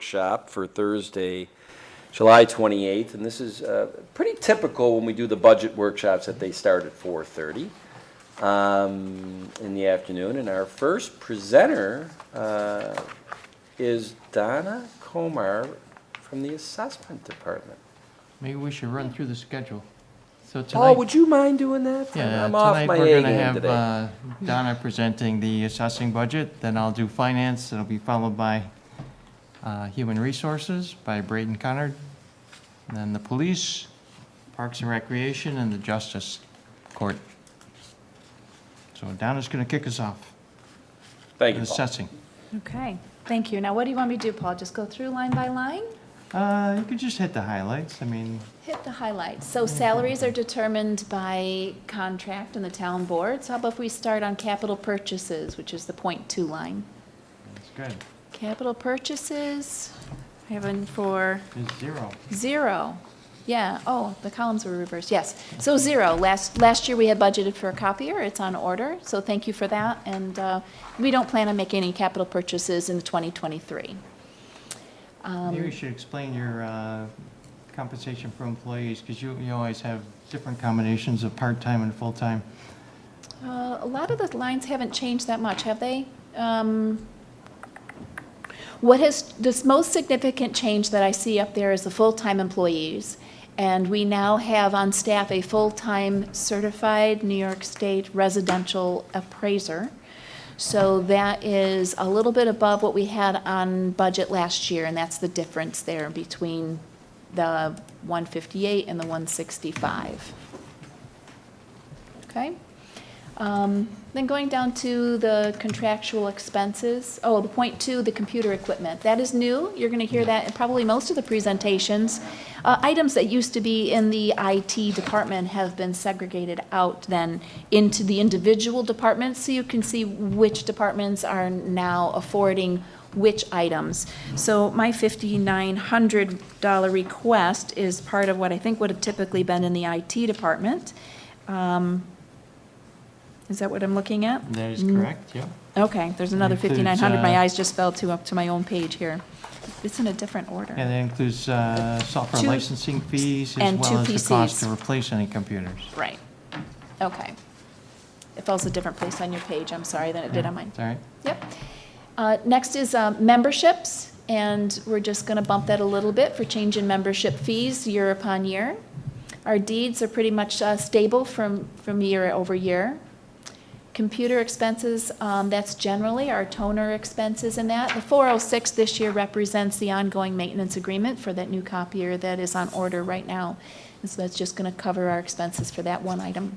workshop for Thursday, July 28th. And this is pretty typical when we do the budget workshops that they start at 4:30 in the afternoon. And our first presenter is Donna Komar from the Assessment Department. Maybe we should run through the schedule. So Oh, tonight, would you mind doing that? yeah, I'm off tonight my we're A going to game have today. Donna presenting the assessing budget, then I'll do finance, it'll be followed by human resources by Braden Connard, and then the police, parks and recreation, and the justice court. So Donna's going to kick us off. Thank you, with Paul. assessing. Okay, thank you. Now, what do you want me to do, Paul? Just go through line by line? You could just hit the highlights. I mean, Hit the highlights. So salaries are determined by contract and the town board. So how about if we start on capital purchases, which is the .2 line? that's good. Capital purchases, having for It's 0. 0. Yeah, oh, the columns were reversed, yes. So 0. Last year we had budgeted for a copier, it's on order, so thank you for that. And we don't plan on making any capital purchases in 2023. Maybe you should explain your compensation for employees, because you always have different combinations of part-time and full-time. A lot of the lines haven't changed that much, have they? What has, this most significant change that I see up there is the full-time employees. And we now have on staff a full-time certified New York State residential appraiser. So that is a little bit above what we had on budget last year, and that's the difference there between the 158 and the 165. Okay? Then going down to the contractual expenses. Oh, the .2, the computer equipment. That is new. You're going to hear that in probably most of the presentations. Items that used to be in the IT department have been segregated out then into the individual departments, so you can see which departments are now affording which items. So my $5,900 request is part of what I think would have typically been in the IT department. Is that what I'm looking at? That is correct, yeah. Okay, there's another Includes, 5,900. My eyes just fell up to my own page here. It's in a different order. And that includes software Two- licensing fees as and well two as the cost PCs. to replace any computers. Right. Okay. It falls a different place on your page, I'm sorry, than it did on mine. It's all right. Yep. Next is memberships, and we're just going to bump that a little bit for change in membership fees year upon year. Our deeds are pretty much stable from year over year. Computer expenses, that's generally our toner expenses and that. The 406 this year represents the ongoing maintenance agreement for that new copier that is on order right now. And so that's just going to cover our expenses for that one item.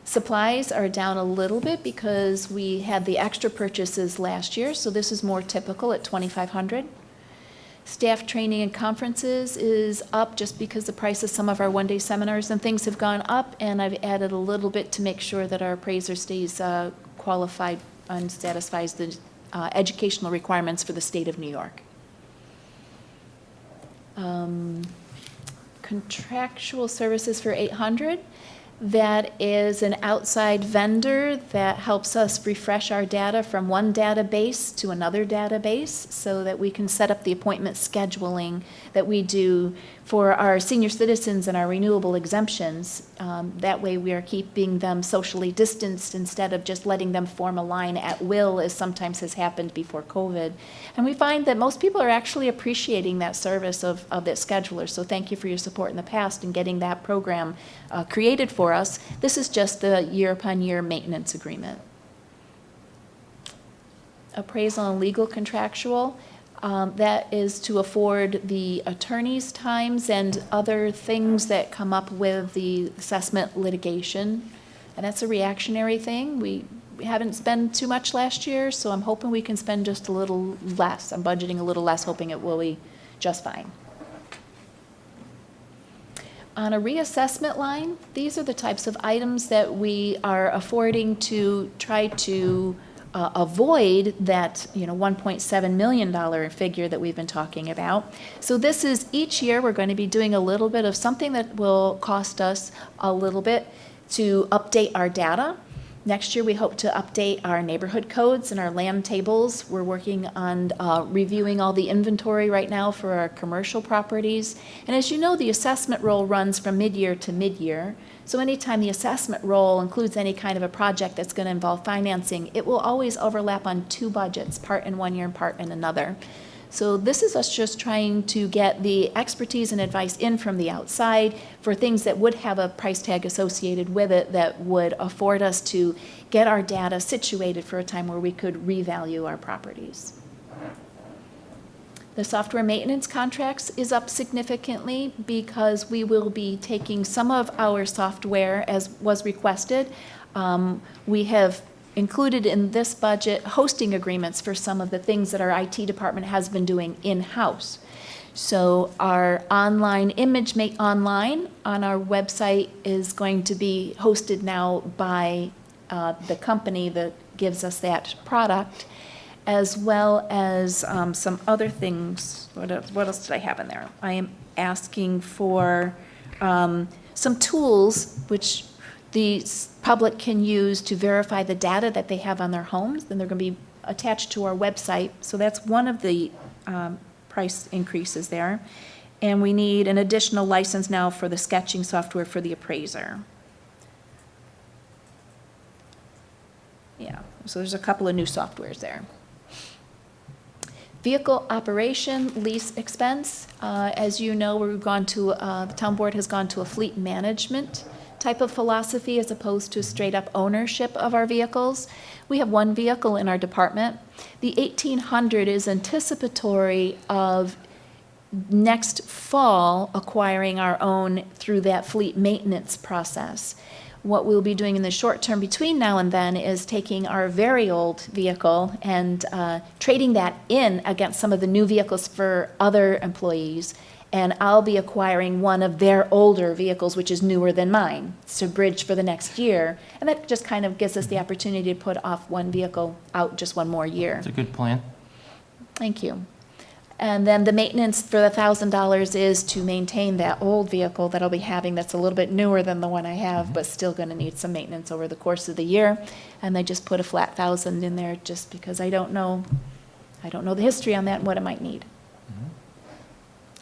Supplies are down a little bit because we had the extra purchases last year, so this is more typical at $2,500. Staff training and conferences is up just because the price of some of our one-day seminars and things have gone up, and I've added a little bit to make sure that our appraiser stays qualified and satisfies the educational requirements for the state of New York. Contractual services for $800. That is an outside vendor that helps us refresh our data from one database to another database so that we can set up the appointment scheduling that we do for our senior citizens and our renewable exemptions. That way we are keeping them socially distanced instead of just letting them form a line at will, as sometimes has happened before COVID. And we find that most people are actually appreciating that service of that scheduler. So thank you for your support in the past in getting that program created for us. This is just the year upon year maintenance agreement. Appraisal and legal contractual, that is to afford the attorney's times and other things that come up with the assessment litigation. And that's a reactionary thing. We haven't spent too much last year, so I'm hoping we can spend just a little less. I'm budgeting a little less, hoping it will be just fine. On a reassessment line, these are the types of items that we are affording to try to avoid that, $1.7 million figure that we've been talking about. So this is each year we're going to be doing a little bit of something that will cost us a little bit to update our data. Next year, we hope to update our neighborhood codes and our land tables. We're working on reviewing all the inventory right now for our commercial properties. And as you know, the assessment roll runs from mid-year to mid-year. So anytime the assessment roll includes any kind of a project that's going to involve financing, it will always overlap on two budgets, part in one year and part in another. So this is us just trying to get the expertise and advice in from the outside for things that would have a price tag associated with it that would afford us to get our data situated for a time where we could revalue our properties. The software maintenance contracts is up significantly because we will be taking some of our software as was requested. We have included in this budget hosting agreements for some of the things that our IT department has been doing in-house. So our online image make online on our website is going to be hosted now by the company that gives us that product, as well as some other things. What else did I have in there? I am asking for some tools which the public can use to verify the data that they have on their homes, and they're going to be attached to our website. So that's one of the price increases there. And we need an additional license now for the sketching software for the appraiser. Yeah, so there's a couple of new softwares there. Vehicle operation lease expense. As you know, we've gone to, the town board has gone to a fleet management type of philosophy as opposed to straight up ownership of our vehicles. We have one vehicle in our department. The 1800 is anticipatory of next fall acquiring our own through that fleet maintenance process. What we'll be doing in the short term between now and then is taking our very old vehicle and trading that in against some of the new vehicles for other employees. And I'll be acquiring one of their older vehicles, which is newer than mine, to bridge for the next year. And that just kind of gives us the opportunity to put off one vehicle out just one more year. It's a good plan. Thank you. And then the maintenance for the $1,000 is to maintain that old vehicle that I'll be having that's a little bit newer than the one I have, but still going to need some maintenance over the course of the year. And I just put a flat $1,000 in there just because I don't know the history on that and what it might need.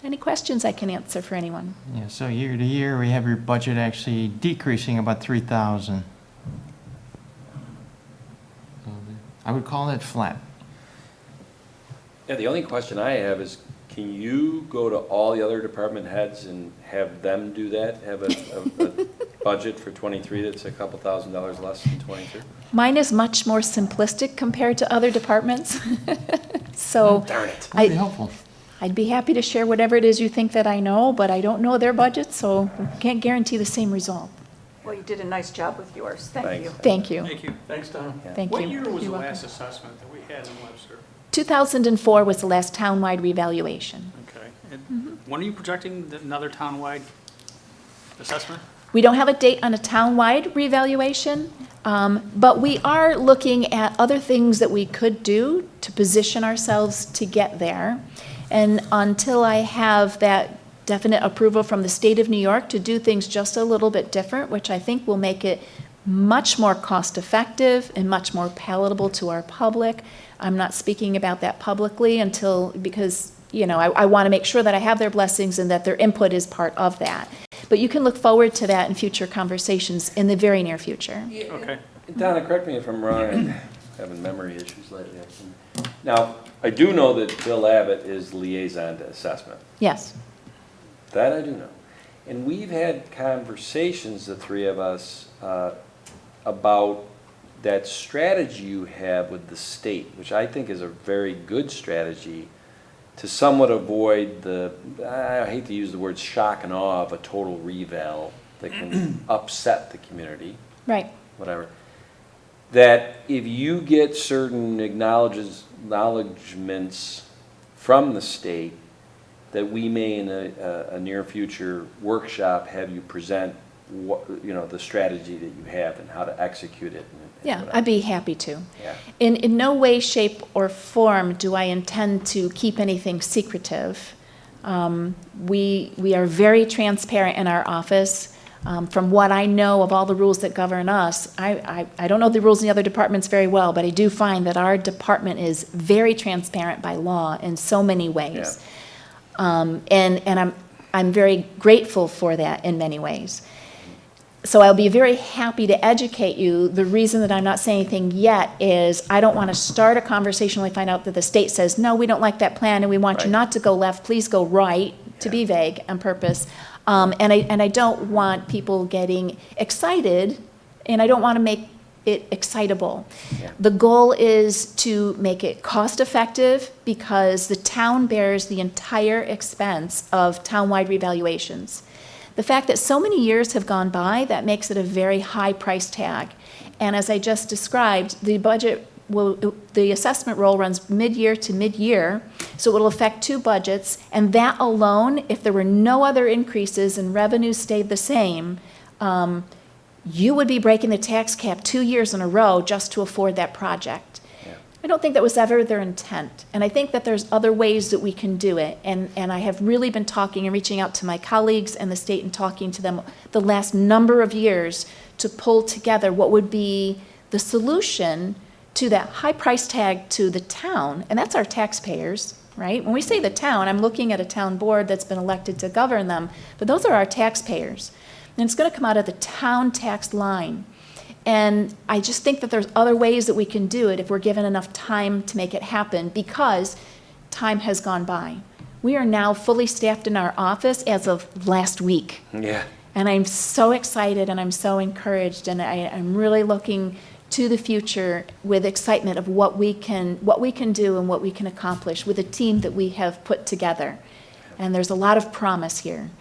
Any questions I can answer for anyone? Yeah, so year to year, we have your budget actually decreasing about 3,000. I would call it flat. Yeah, the only question I have is, can you go to all the other department heads and have them do that? Have a budget for 23 that's a couple $1,000s less than 22? Mine is much more simplistic compared to other departments. So Darn it. That'd be helpful. I'd be happy to share whatever it is you think that I know, but I don't know their budget, so can't guarantee the same result. Well, you did a nice job with yours. Thank Thanks. you. Thank you. Thank you. Thanks, Don. Thank What you. year was the You're welcome. last assessment that we had in Webster? 2004 was the last townwide revaluation. Okay. And when are you projecting another townwide assessment? We don't have a date on a townwide revaluation, but we are looking at other things that we could do to position ourselves to get there. And until I have that definite approval from the state of New York to do things just a little bit different, which I think will make it much more cost-effective and much more palatable to our public. I'm not speaking about that publicly because, you know, I want to make sure that I have their blessings and that their input is part of that. But you can look forward to that in future conversations in the very near future. Okay. Donna, correct me if I'm wrong, I'm having memory issues lately. Now, I do know that Bill Abbott is liaison to assessment. Yes. That I do know. And we've had conversations, the three of us, about that strategy you have with the state, which I think is a very good strategy to somewhat avoid the, I hate to use the word shock and awe of a total reval that can upset the community. Right. Whatever. That if you get certain acknowledgements from the state, that we may in a near future workshop have you present what, you know, the strategy that you have and how to execute it. And Yeah, whatever. I'd be happy to. Yeah. In no way, shape, or form do I intend to keep anything secretive. We are very transparent in our office. From what I know of all the rules that govern us, I don't know the rules in the other departments very well, but I do find that our department is very transparent by law in so many ways. And I'm very grateful for that in many ways. So I'll be very happy to educate you. The reason that I'm not saying anything yet is I don't want to start a conversation when we find out that the state says, no, we don't like that plan and we want you Right. not to go left, please go right, to be vague on purpose. And I don't want people getting excited, and I don't want to make it excitable. Yeah. The goal is to make it cost-effective because the town bears the entire expense of townwide revaluations. The fact that so many years have gone by, that makes it a very high price tag. And as I just described, the budget the assessment roll runs mid-year to mid-year, so it will affect 2 budgets, and that alone, if there were no other increases and revenues stayed the same, you would be breaking the tax cap 2 years in a row just to afford that project. Yeah. I don't think that was ever their intent, and I think that there's other ways that we can do it, and I have really been talking and reaching out to my colleagues and the state and talking to them the last number of years to pull together what would be the solution to that high price tag to the town, and that's our taxpayers, right? When we say the town, I'm looking at a town board that's been elected to govern them, but those are our taxpayers. And it's going to come out of the town tax line. And I just think that there's other ways that we can do it if we're given enough time to make it happen, because time has gone by. We are now fully staffed in our office as of last week. Yeah. And I'm so excited and I'm so encouraged, and I'm really looking to the future with excitement of what we can do and what we can accomplish with a team that we have put together. And there's a lot of promise here.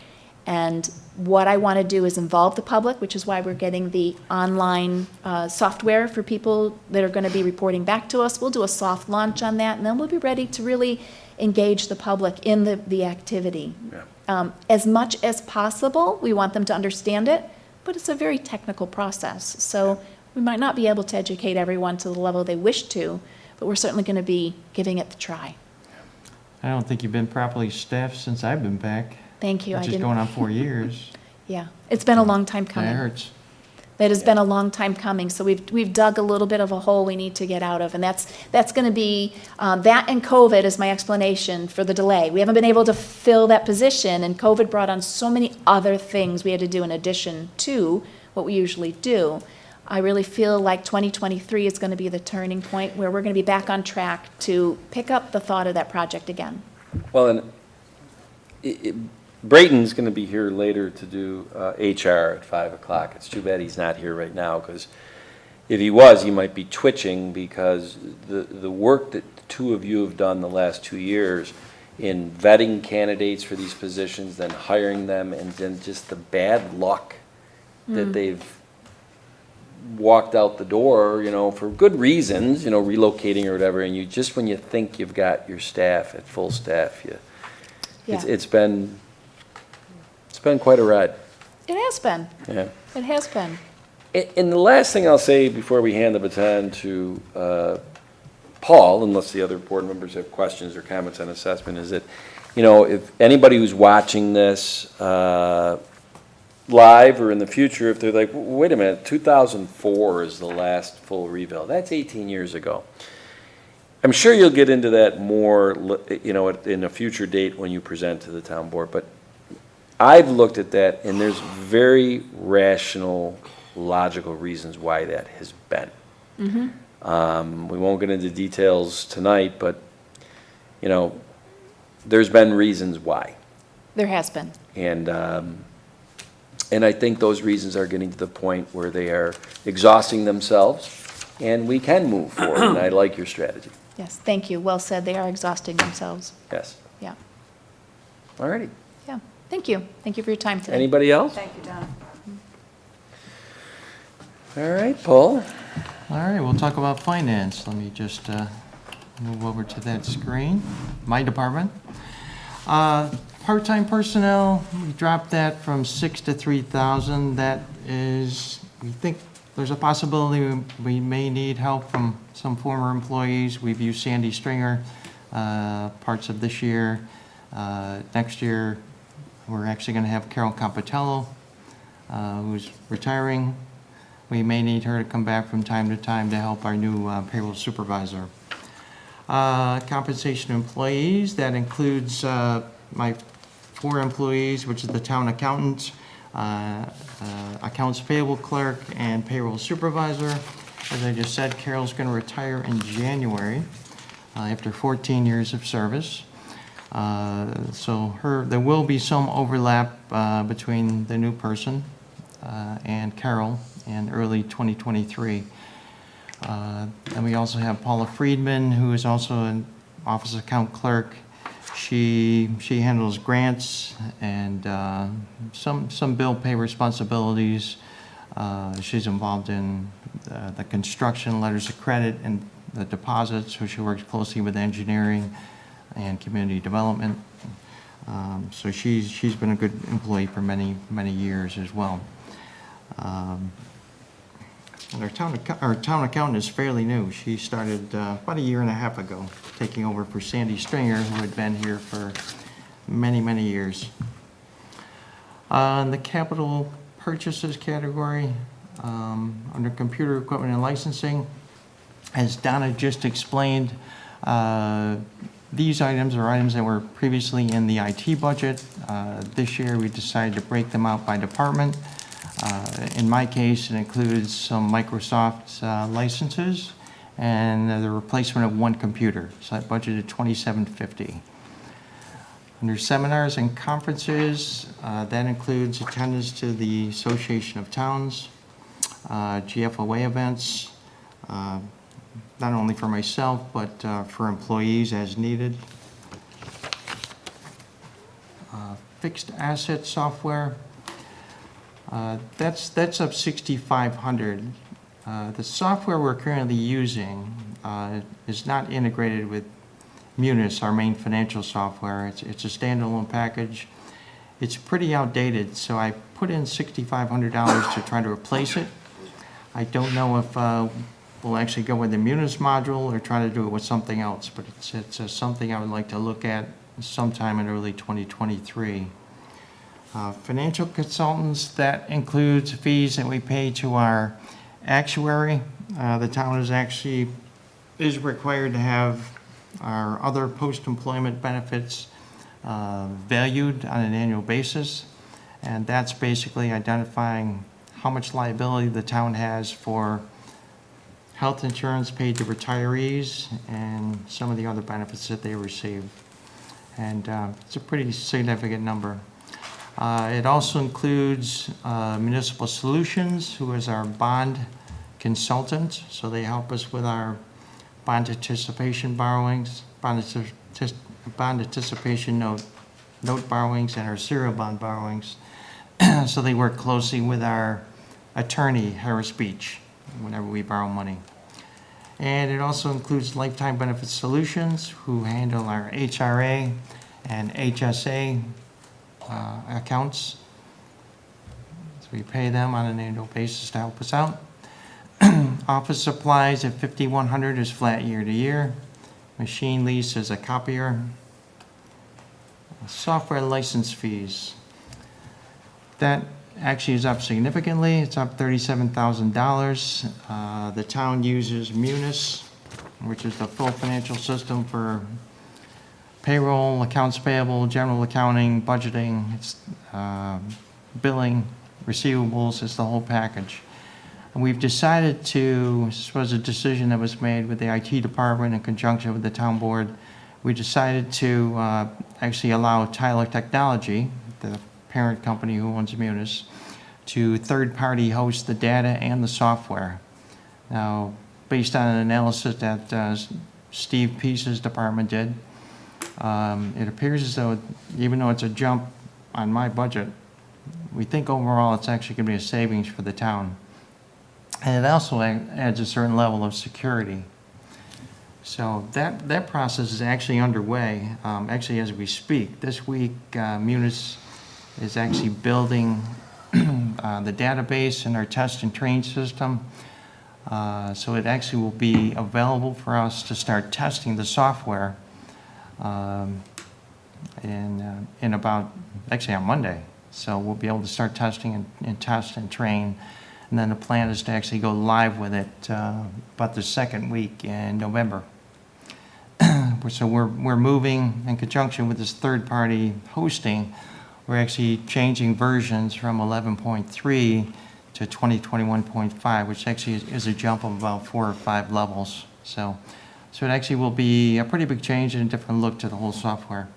And what I want to do is involve the public, which is why we're getting the online software for people that are going to be reporting back to us. We'll do a soft launch on that, and then we'll be ready to really engage the public in the activity. Yeah. As much as possible, we want them to understand it, but it's a very technical process. So we might not be able to educate everyone to the level they wish to, but we're certainly going to be giving it the try. I don't think you've been properly staffed since I've been back. Thank you. Which is going on 4 years. Yeah, it's been a long time coming. That hurts. That has been a long time coming. So we've dug a little bit of a hole we need to get out of, and that's going to be that, and COVID is my explanation for the delay. We haven't been able to fill that position, and COVID brought on so many other things we had to do in addition to what we usually do. I really feel like 2023 is going to be the turning point where we're going to be back on track to pick up the thought of that project again. Well, and Brayton's going to be here later to do HR at 5 o'clock. It's too bad he's not here right now, because if he was, he might be twitching, because the work that the two of you have done the last 2 years in vetting candidates for these positions, then hiring them, and then just the bad luck that they've walked out the door, for good reasons, relocating or whatever, and you just, when you think you've got your staff at full staff, it's been quite a ride. It has been. Yeah. It has been. And the last thing I'll say before we hand the baton to Paul, unless the other board members have questions or comments on assessment, is that, if anybody who's watching this live or in the future, if they're like, wait a minute, 2004 is the last full reval. That's 18 years ago. I'm sure you'll get into that more, in a future date when you present to the town board, but I've looked at that, and there's very rational, logical reasons why that has been. Mm-hmm. We won't get into details tonight, but, there's been reasons why. There has been. And I think those reasons are getting to the point where they are exhausting themselves, and we can move forward, and I like your strategy. Yes, thank you. Well said. They are exhausting themselves. Yes. Yeah. All righty. Yeah. Thank you. Thank you for your time today. Anybody else? Thank you, Donna. All right, Paul. All right, we'll talk about finance. Let me just move over to that screen. My department. Part-time personnel, we dropped that from 6 to 3,000. That is, we think there's a possibility we may need help from some former employees. We've used Sandy Stringer parts of this year. Next year, we're actually going to have Carol Campitello who's retiring. We may need her to come back from time to time to help our new payroll supervisor. Compensation to employees, that includes my 4 employees, which is the town accountant, accounts payable clerk, and payroll supervisor. As I just said, Carol's going to retire in January after 14 years of service. So there will be some overlap between the new person and Carol in early 2023. And we also have Paula Friedman, who is also an office account clerk. She handles grants and some bill pay responsibilities. She's involved in the construction, letters of credit, and the deposits, so she works closely with engineering and community development. So she's been a good employee for many, many years as well. And our town accountant is fairly new. She started about 1.5 years ago, taking over for Sandy Stringer, who had been here for many, many years. In the capital purchases category, under computer equipment and licensing, as Donna just explained, these items are items that were previously in the IT budget. This year, we decided to break them out by department. In my case, it includes some Microsoft licenses and the replacement of 1 computer. So I budgeted $2,750. Under seminars and conferences, that includes attendance to the Association of Towns, GFOA events, not only for myself, but for employees as needed. Fixed asset software, that's up $6,500. The software we're currently using is not integrated with Munis, our main financial software. It's a standalone package. It's pretty outdated, so I put in $6,500 to try to replace it. I don't know if we'll actually go with the Munis module or try to do it with something else, but it's something I would like to look at sometime in early 2023. Financial consultants, that includes fees that we pay to our actuary. The town is required to have our other post-employment benefits valued on an annual basis, and that's basically identifying how much liability the town has for health insurance paid to retirees and some of the other benefits that they receive. And it's a pretty significant number. It also includes Municipal Solutions, who is our bond consultant. So they help us with our bond anticipation borrowings, bond anticipation note borrowings, and our serial bond borrowings. So they work closely with our attorney, Harris Beach, whenever we borrow money. And it also includes Lifetime Benefit Solutions, who handle our HRA and HSA accounts. So we pay them on an annual basis to help us out. Office supplies at $5,100 is flat year to year. Machine lease is a copier. Software license fees. That actually is up significantly. It's up $37,000. The town uses Munis, which is the full financial system for payroll, accounts payable, general accounting, budgeting, it's billing, receivables, it's the whole package. And we've decided to, this was a decision that was made with the IT department in conjunction with the town board, we decided to actually allow Tyler Technology, the parent company who owns Munis, to third-party host the data and the software. Now, based on an analysis that Steve Peace's department did, it appears as though, even though it's a jump on my budget, we think overall it's actually going to be a savings for the town. And it also adds a certain level of security. So that process is actually underway, actually as we speak. This week, Munis is actually building the database in our test and train system. So it actually will be available for us to start testing the software in about, actually on Monday. So we'll be able to start testing and test and train. And then the plan is to actually go live with it about the second week in November. So we're moving in conjunction with this third-party hosting. We're actually changing versions from 11.3 to 2021.5, which actually is a jump of about 4 or 5 levels. So it actually will be a pretty big change and a different look to the whole software.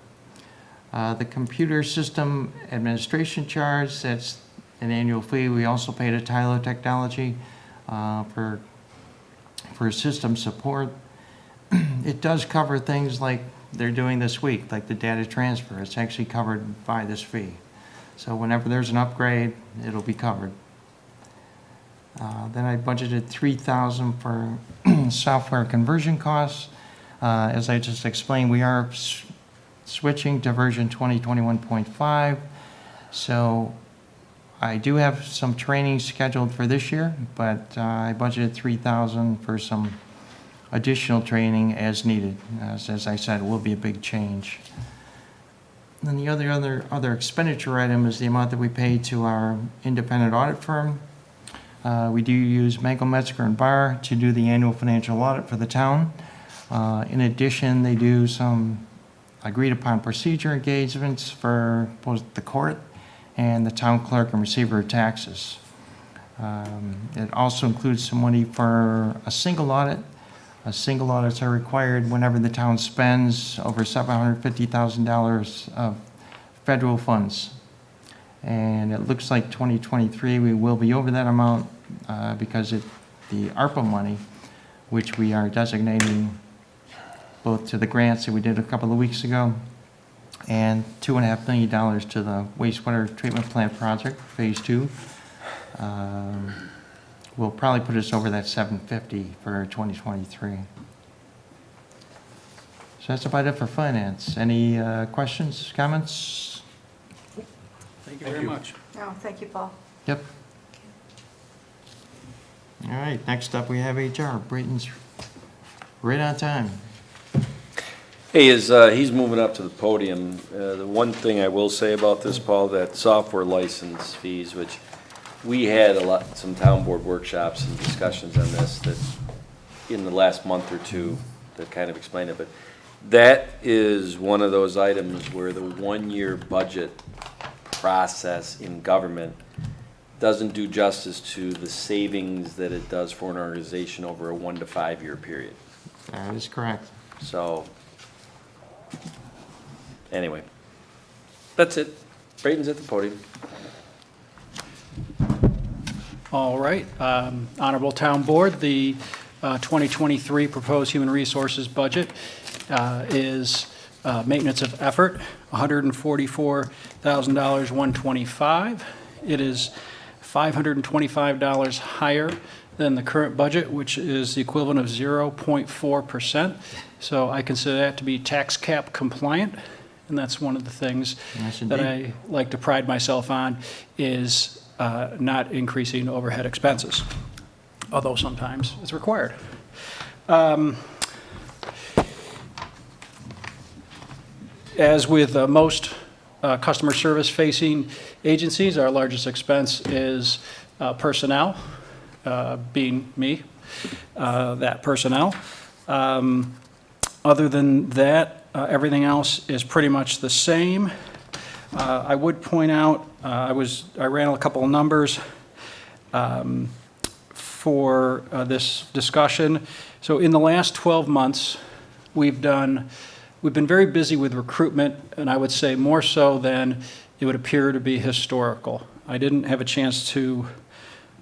The computer system administration charge, that's an annual fee. We also pay to Tyler Technology for system support. It does cover things like they're doing this week, like the data transfer. It's actually covered by this fee. So whenever there's an upgrade, it'll be covered. Then I budgeted $3,000 for software conversion costs. As I just explained, we are switching to version 2021.5. So I do have some training scheduled for this year, but I budgeted $3,000 for some additional training as needed. As I said, it will be a big change. And the other expenditure item is the amount that we pay to our independent audit firm. We do use Mankel, Metzger, and Barr to do the annual financial audit for the town. In addition, they do some agreed-upon procedure engagements for both the court and the town clerk and receiver of taxes. It also includes some money for a single audit. Single audits are required whenever the town spends over $750,000 of federal funds. And it looks like 2023 we will be over that amount because the ARPA money, which we are designating both to the grants that we did a couple of weeks ago and $2.5 million to the wastewater treatment plant project, phase 2. Will probably put us over that 750 for 2023. So that's about it for finance. Any questions, comments? Thank you very much. Oh, thank you, Paul. Yep. All right, next up we have HR. Brayton's right on time. Hey, he's moving up to the podium. The one thing I will say about this, Paul, that software license fees, which we had some town board workshops and discussions on this that in the last month or two that kind of explain it, but that is one of those items where the one-year budget process in government doesn't do justice to the savings that it does for an organization over a 1 to 5 year period. That is correct. So, anyway, that's it. Brayton's at the podium. All right, Honorable Town Board, the 2023 proposed human resources budget is maintenance of effort, $144,125. It is $525 higher than the current budget, which is the equivalent of 0.4%. So I consider that to be tax cap compliant, and that's one of the things Yes, that indeed. I like to pride myself on is not increasing overhead expenses, although sometimes it's required. As with most customer service facing agencies, our largest expense is personnel, being me, that personnel. Other than that, everything else is pretty much the same. I would point out, I ran a couple of numbers for this discussion. So in the last 12 months, we've been very busy with recruitment, and I would say more so than it would appear to be historical. I didn't have a chance to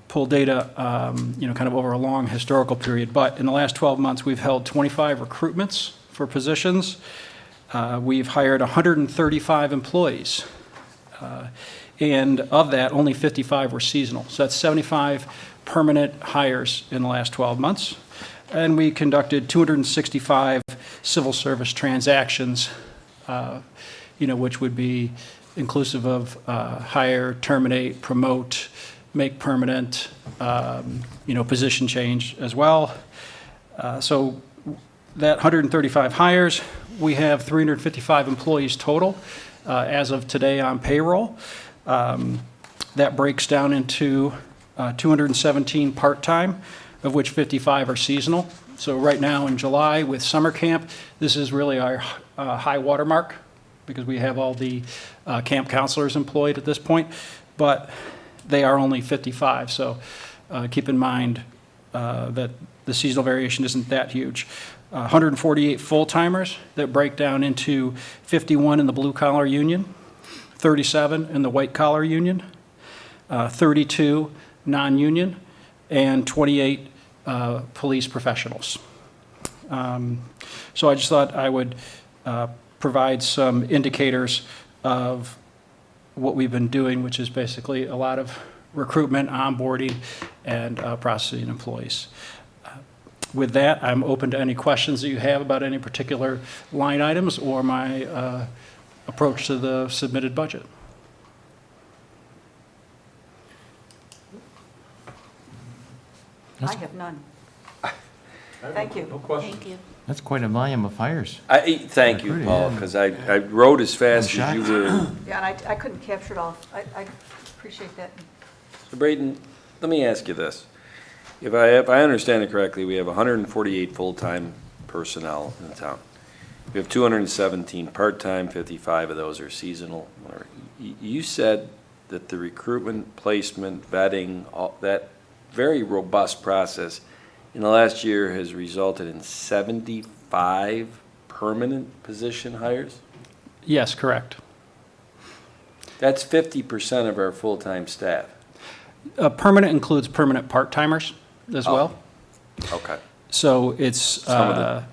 pull data, kind of over a long historical period, but in the last 12 months, we've held 25 recruitments for positions. We've hired 135 employees, and of that, only 55 were seasonal. So that's 75 permanent hires in the last 12 months. And we conducted 265 civil service transactions, which would be inclusive of hire, terminate, promote, make permanent, position change as well. So that 135 hires, we have 355 employees total as of today on payroll. That breaks down into 217 part-time, of which 55 are seasonal. So right now in July with summer camp, this is really our high water mark because we have all the camp counselors employed at this point, but they are only 55. So keep in mind that the seasonal variation isn't that huge. 148 full-timers that break down into 51 in the blue-collar union, 37 in the white-collar union, 32 non-union, and 28 police professionals. So I just thought I would provide some indicators of what we've been doing, which is basically a lot of recruitment, onboarding, and processing employees. With that, I'm open to any questions that you have about any particular line items or my approach to the submitted budget. I have none. Thank you. Thank you. That's quite a volume of hires. Thank you, Paul, because I wrote as fast as you were. Yeah, and I couldn't capture it all. I appreciate that. So Braden, let me ask you this. If I understand it correctly, we have 148 full-time personnel in the town. We have 217 part-time, 55 of those are seasonal. You said that the recruitment, placement, vetting, all that very robust process in the last year has resulted in 75 permanent position hires? Yes, correct. That's 50% of our full-time staff. Permanent includes permanent part-timers as well. Okay, So it's, Some of the-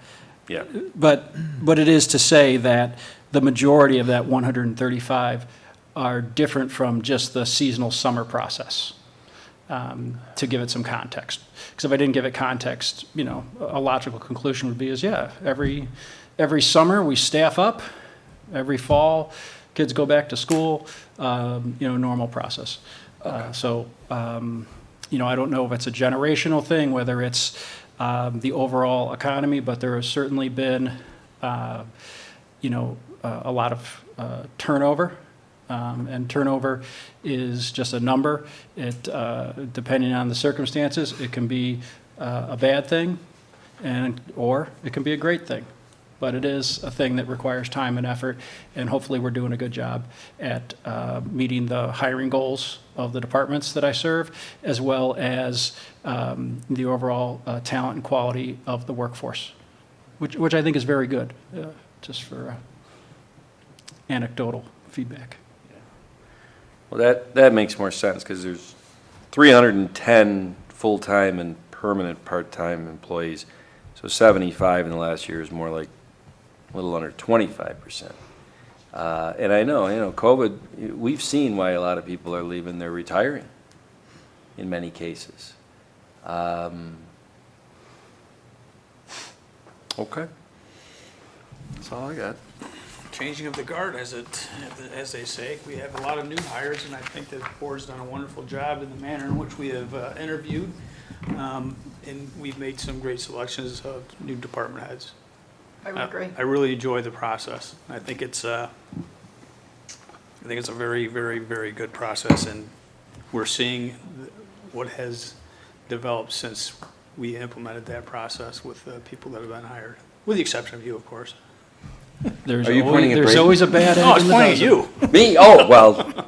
yeah. but it is to say that the majority of that 135 are different from just the seasonal summer process, to give it some context. Because if I didn't give it context, you know, a logical conclusion would be is, yeah, every summer we staff up, every fall kids go back to school, you know, normal process. So, you know, I don't know if it's a generational thing, whether it's the overall economy, but there has certainly been, you know, a lot of turnover. And turnover is just a number. It, depending on the circumstances, it can be a bad thing, or it can be a great thing. But it is a thing that requires time and effort, and hopefully we're doing a good job at meeting the hiring goals of the departments that I serve, as well as the overall talent and quality of the workforce, which I think is very good, just for anecdotal feedback. Well, that makes more sense, because there's 310 full-time and permanent part-time employees, so 75 in the last year is more like a little under 25%. And I know, COVID, we've seen why a lot of people are leaving, they're retiring in many cases. Okay. That's all I got. Changing of the guard, as they say. We have a lot of new hires, and I think the board's done a wonderful job in the manner in which we have interviewed. And we've made some great selections of new department heads. I would agree. I really enjoy the process. I think it's a very, very, very good process, and we're seeing what has developed since we implemented that process with the people that have been hired, with the exception of you, of course. There's Are you pointing at there's Brady? always a bad egg No, I was in the pointing at dozen. you. Me? Oh, well,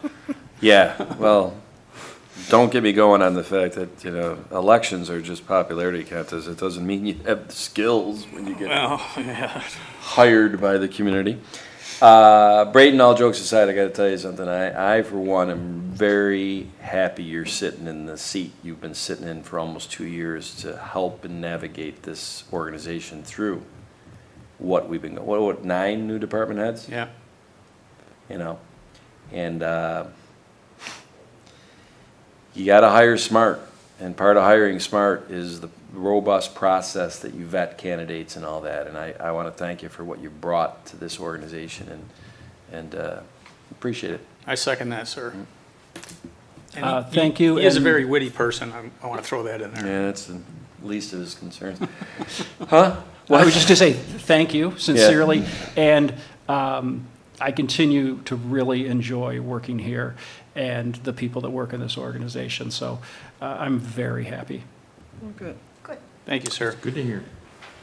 yeah, well, don't get me going on the fact that, elections are just popularity contests. It doesn't mean you have the skills when you get Well, yeah. hired by the community. Braden, all jokes aside, I gotta tell you something. I, for one, am very happy you're sitting in the seat you've been sitting in for almost 2 years to help and navigate this organization through what we've been, what, 9 new department heads? Yeah. And you gotta hire smart, and part of hiring smart is the robust process that you vet candidates and all that, and I wanna thank you for what you brought to this organization, and appreciate it. I second that, sir. And Thank you. He is a and- very witty person. I want to throw that in there. Yeah, that's the least of his concerns. Huh? Well, I was just going to say thank you sincerely, and I continue to really enjoy working here and the people that work in this organization. So I'm very happy. Good. Good. Thank you, sir. Good to hear.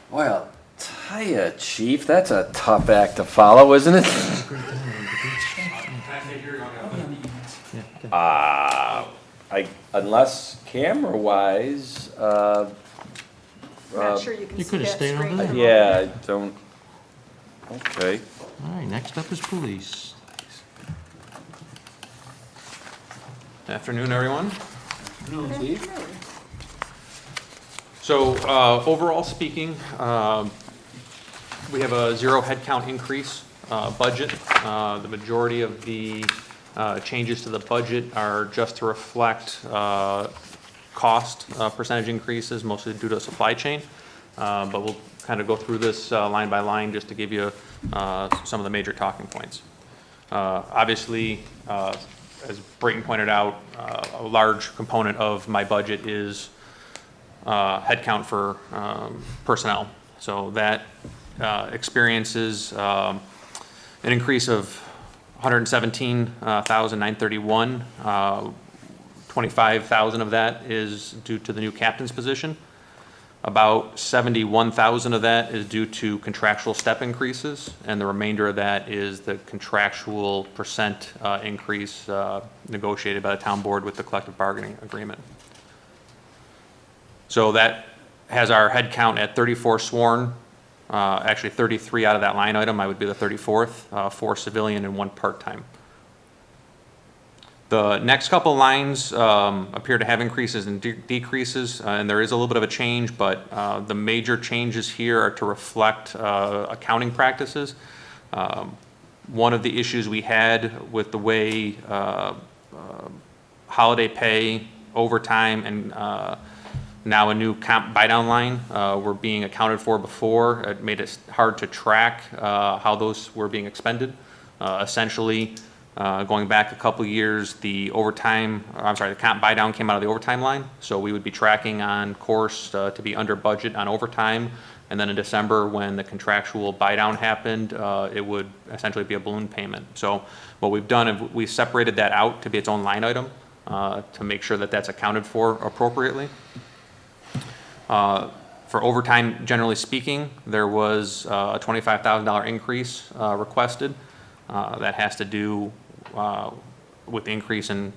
Well, tell ya, Chief, that's a tough act to follow, isn't it? Unless camera-wise, I'm not sure you can You see could've that stayed over screen. there. yeah, I don't, okay. All right, next up is police. Afternoon, everyone. Chief? So overall speaking, we have a 0 headcount increase budget. The majority of the changes to the budget are just to reflect cost percentage increases, mostly due to supply chain. But we'll kind of go through this line by line just to give you some of the major talking points. Obviously, as Brayton pointed out, a large component of my budget is headcount for personnel. So that experiences an increase of 117,931. 25,000 of that is due to the new captain's position. About 71,000 of that is due to contractual step increases, and the remainder of that is the contractual percent increase negotiated by the town board with the collective bargaining agreement. So that has our head count at 34 sworn, actually 33 out of that line item. I would be the 34th, 4 civilian and 1 part-time. The next couple lines appear to have increases and decreases, and there is a little bit of a change, but the major changes here are to reflect accounting practices. One of the issues we had with the way holiday pay, overtime, and now a new comp buy-down line were being accounted for before. It made it hard to track how those were being expended. Essentially, going back a couple years, the comp buy-down came out of the overtime line, so we would be tracking on course to be under budget on overtime, and then in December, when the contractual buy-down happened, it would essentially be a balloon payment. So what we've done is we separated that out to be its own line item to make sure that that's accounted for appropriately. For overtime, generally speaking, there was a $25,000 increase requested. That has to do with the increase in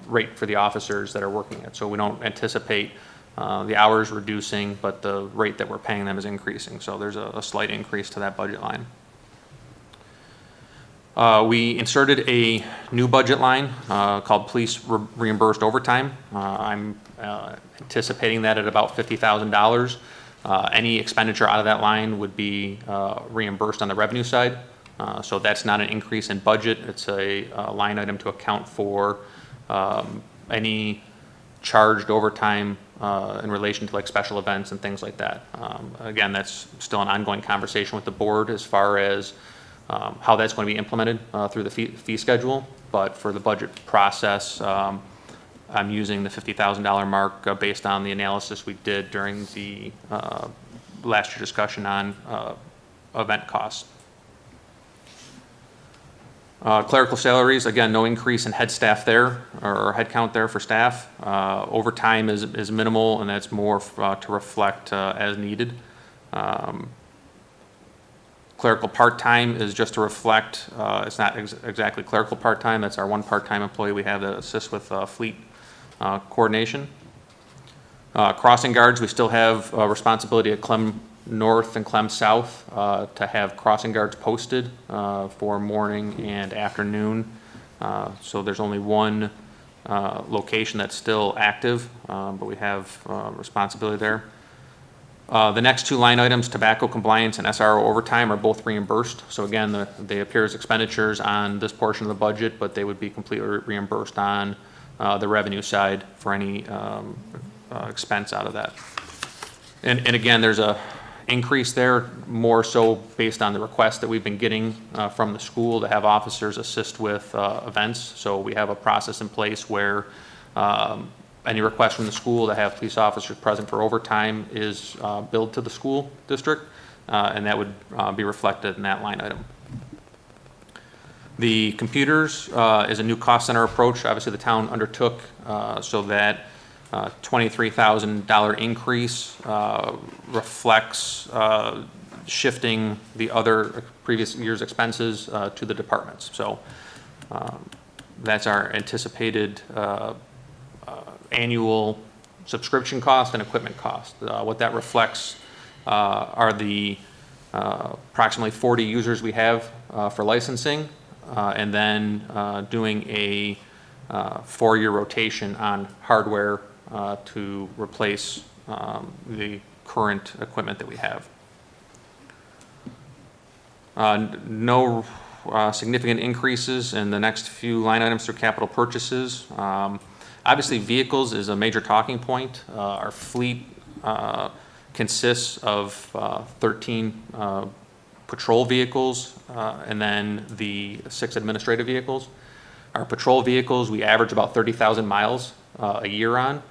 rate for the officers that are working it. So we don't anticipate the hours reducing, but the rate that we're paying them is increasing. So there's a slight increase to that budget line. We inserted a new budget line called Police Reimbursed Overtime. I'm anticipating that at about $50,000. Any expenditure out of that line would be reimbursed on the revenue side. So that's not an increase in budget. It's a line item to account for any charged overtime in relation to like special events and things like that. Again, that's still an ongoing conversation with the board as far as how that's going to be implemented through the fee schedule. But for the budget process, I'm using the $50,000 mark based on the analysis we did during the last year discussion on event costs. Clerical salaries, again, no increase in head staff there, or head count there for staff. Overtime is minimal, and that's more to reflect as needed. Clerical part-time is just to reflect, it's not exactly clerical part-time, that's our 1 part-time employee we have that assists with fleet coordination. Crossing guards, we still have responsibility at Clem North and Clem South to have crossing guards posted for morning and afternoon. So there's only 1 location that's still active, but we have responsibility there. The next 2 line items, tobacco compliance and SRO overtime, are both reimbursed. So again, they appear as expenditures on this portion of the budget, but they would be completely reimbursed on the revenue side for any expense out of that. And again, there's a increase there, more so based on the request that we've been getting from the school to have officers assist with events. So we have a process in place where any request from the school to have police officers present for overtime is billed to the school district, and that would be reflected in that line item. The computers is a new cost center approach, obviously the town undertook, so that $23,000 increase reflects shifting the other previous year's expenses to the departments. So that's our anticipated annual subscription cost and equipment cost. What that reflects are the approximately 40 users we have for licensing, and then doing a 4-year rotation on hardware to replace the current equipment that we have. No significant increases in the next few line items through capital purchases. Obviously, vehicles is a major talking point. Our fleet consists of 13 patrol vehicles and then the 6 administrative vehicles. Our patrol vehicles, we average about 30,000 miles a year on.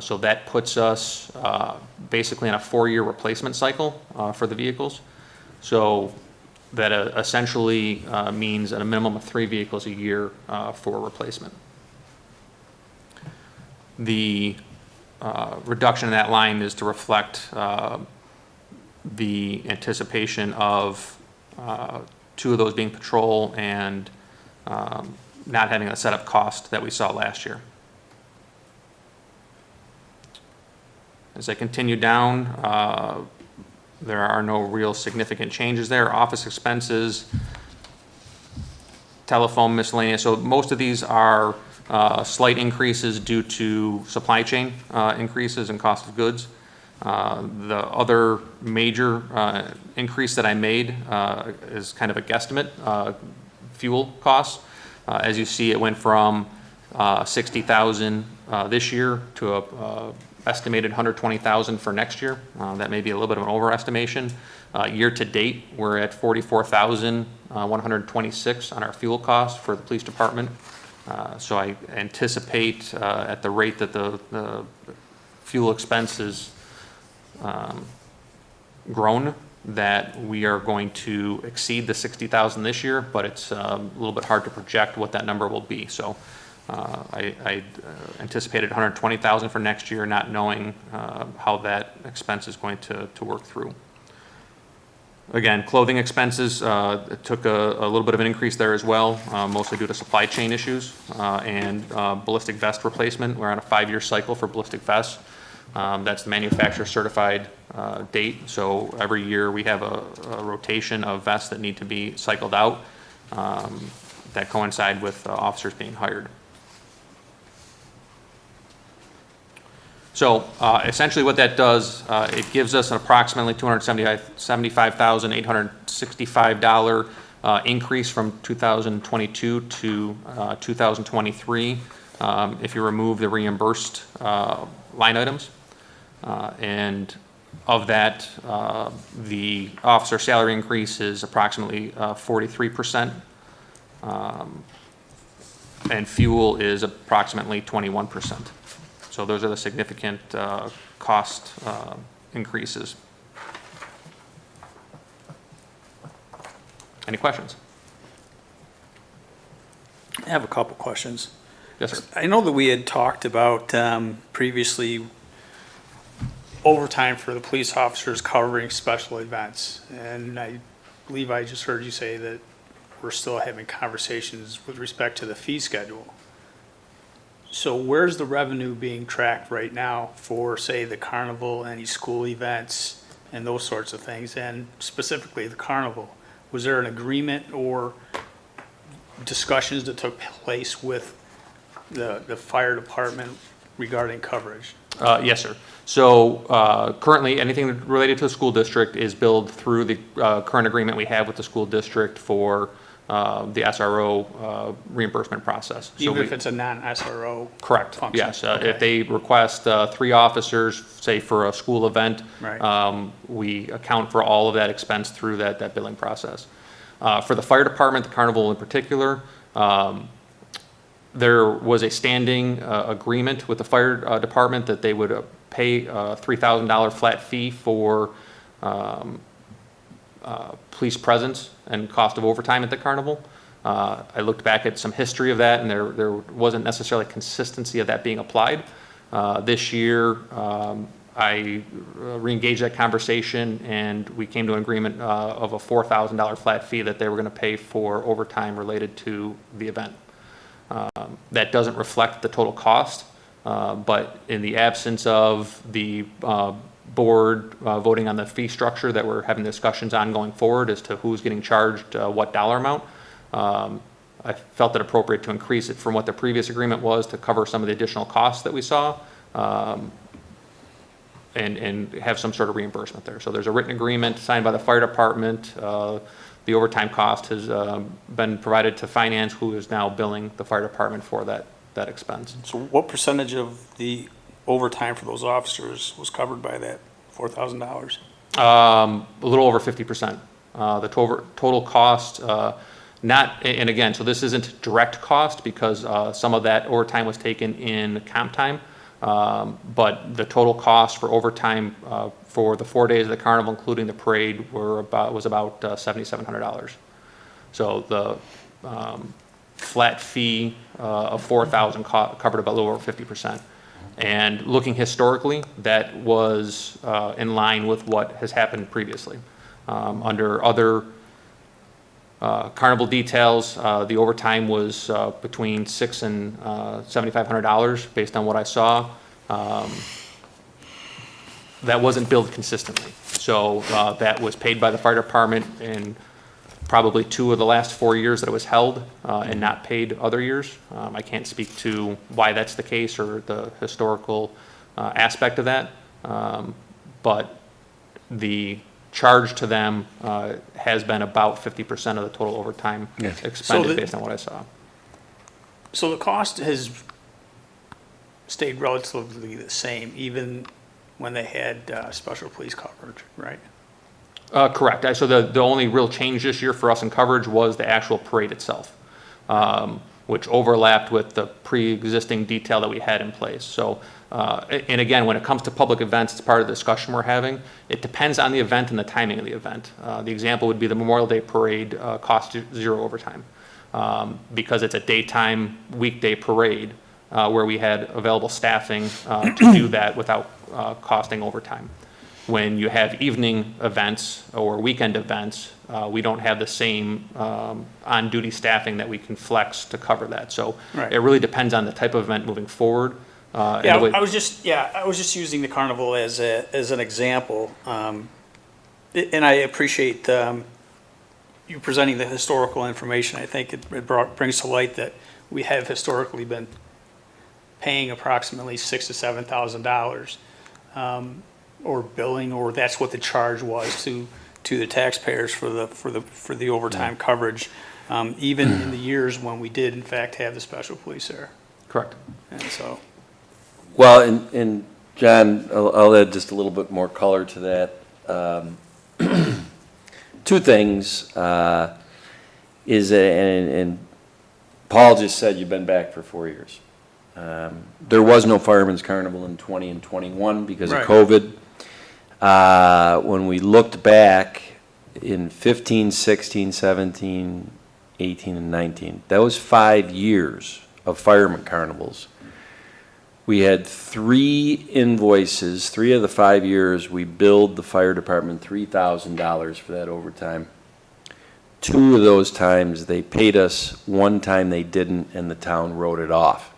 So that puts us basically in a 4-year replacement cycle for the vehicles. So that essentially means at a minimum of 3 vehicles a year for replacement. The reduction in that line is to reflect the anticipation of 2 of those being patrol and not having a setup cost that we saw last year. As I continue down, there are no real significant changes there. Office expenses, telephone, miscellaneous. So most of these are slight increases due to supply chain increases and cost of goods. The other major increase that I made is kind of a guesstimate, fuel costs. As you see, it went from 60,000 this year to a estimated 120,000 for next year. That may be a little bit of an overestimation. Year to date, we're at 44,126 on our fuel cost for the police department. So I anticipate at the rate that the fuel expense is grown, that we are going to exceed the 60,000 this year, but it's a little bit hard to project what that number will be. So I anticipated 120,000 for next year, not knowing how that expense is going to work through. Again, clothing expenses took a little bit of an increase there as well, mostly due to supply chain issues and ballistic vest replacement. We're on a 5-year cycle for ballistic vests. That's the manufacturer certified date. So every year we have a rotation of vests that need to be cycled out that coincide with officers being hired. So essentially what that does, it gives us an approximately $275,865 increase from 2022 to 2023 if you remove the reimbursed line items. And of that, the officer salary increase is approximately 43%, and fuel is approximately 21%. So those are the significant cost increases. Any questions? I have a couple questions. Yes, sir. I know that we had talked about previously overtime for the police officers covering special events. And I believe I just heard you say that we're still having conversations with respect to the fee schedule. So where's the revenue being tracked right now for, say, the carnival, any school events, and those sorts of things? And specifically the carnival, was there an agreement or discussions that took place with the fire department regarding coverage? Yes, sir. So currently, anything related to the school district is billed through the current agreement we have with the school district for the SRO reimbursement process. So Even if it's a non-SRO correct, function? yes. Okay. If they request 3 officers, say for a school event, Right. we account for all of that expense through that billing process. For the fire department, the carnival in particular, there was a standing agreement with the fire department that they would pay a $3,000 flat fee for police presence and cost of overtime at the carnival. I looked back at some history of that, and there wasn't necessarily consistency of that being applied. This year, I re-engaged that conversation, and we came to an agreement of a $4,000 flat fee that they were going to pay for overtime related to the event. That doesn't reflect the total cost, but in the absence of the board voting on the fee structure that we're having discussions on going forward as to who's getting charged what dollar amount, I felt it appropriate to increase it from what the previous agreement was to cover some of the additional costs that we saw, and have some sort of reimbursement there. So there's a written agreement signed by the fire department. The overtime cost has been provided to finance, who is now billing the fire department for that expense. So what percentage of the overtime for those officers was covered by that $4,000? A little over 50%. The total cost, and again, so this isn't direct cost because some of that overtime was taken in comp time, but the total cost for overtime for the 4 days of the carnival, including the parade, was about $7,700. So the flat fee of $4,000 covered about a little over 50%. And looking historically, that was in line with what has happened previously. Under other carnival details, the overtime was between $600 and $7,500 based on what I saw. That wasn't billed consistently. So that was paid by the fire department in probably 2 of the last 4 years that it was held and not paid other years. I can't speak to why that's the case or the historical aspect of that, but the charge to them has been about 50% of the total overtime expended based on what I saw. So the cost has stayed relatively the same, even when they had special police coverage, right? Correct. So the only real change this year for us in coverage was the actual parade itself, which overlapped with the pre-existing detail that we had in place. So, and again, when it comes to public events, it's part of the discussion we're having. It depends on the event and the timing of the event. The example would be the Memorial Day parade cost 0 overtime because it's a daytime weekday parade where we had available staffing to do that without costing overtime. When you have evening events or weekend events, we don't have the same on-duty staffing that we can flex to cover that. So Right. it really depends on the type of event moving forward. Yeah, I was just using the carnival as an example, and I appreciate you presenting the historical information. I think it brings to light that we have historically been paying approximately $6,000 to $7,000, or billing, or that's what the charge was to the taxpayers for the overtime coverage, even in the years when we did in fact have the special police there. Correct. And so. Well, and John, I'll add just a little bit more color to that. 2 things is, and Paul just said you've been back for 4 years. There was no Fireman's Carnival in 20 and 21 because Right. of COVID. When we looked back in 15, 16, 17, 18, and 19, that was 5 years of fireman carnivals. We had 3 invoices, 3 of the 5 years, we billed the fire department $3,000 for that overtime. 2 of those times they paid us, 1 time they didn't, and the town wrote it off.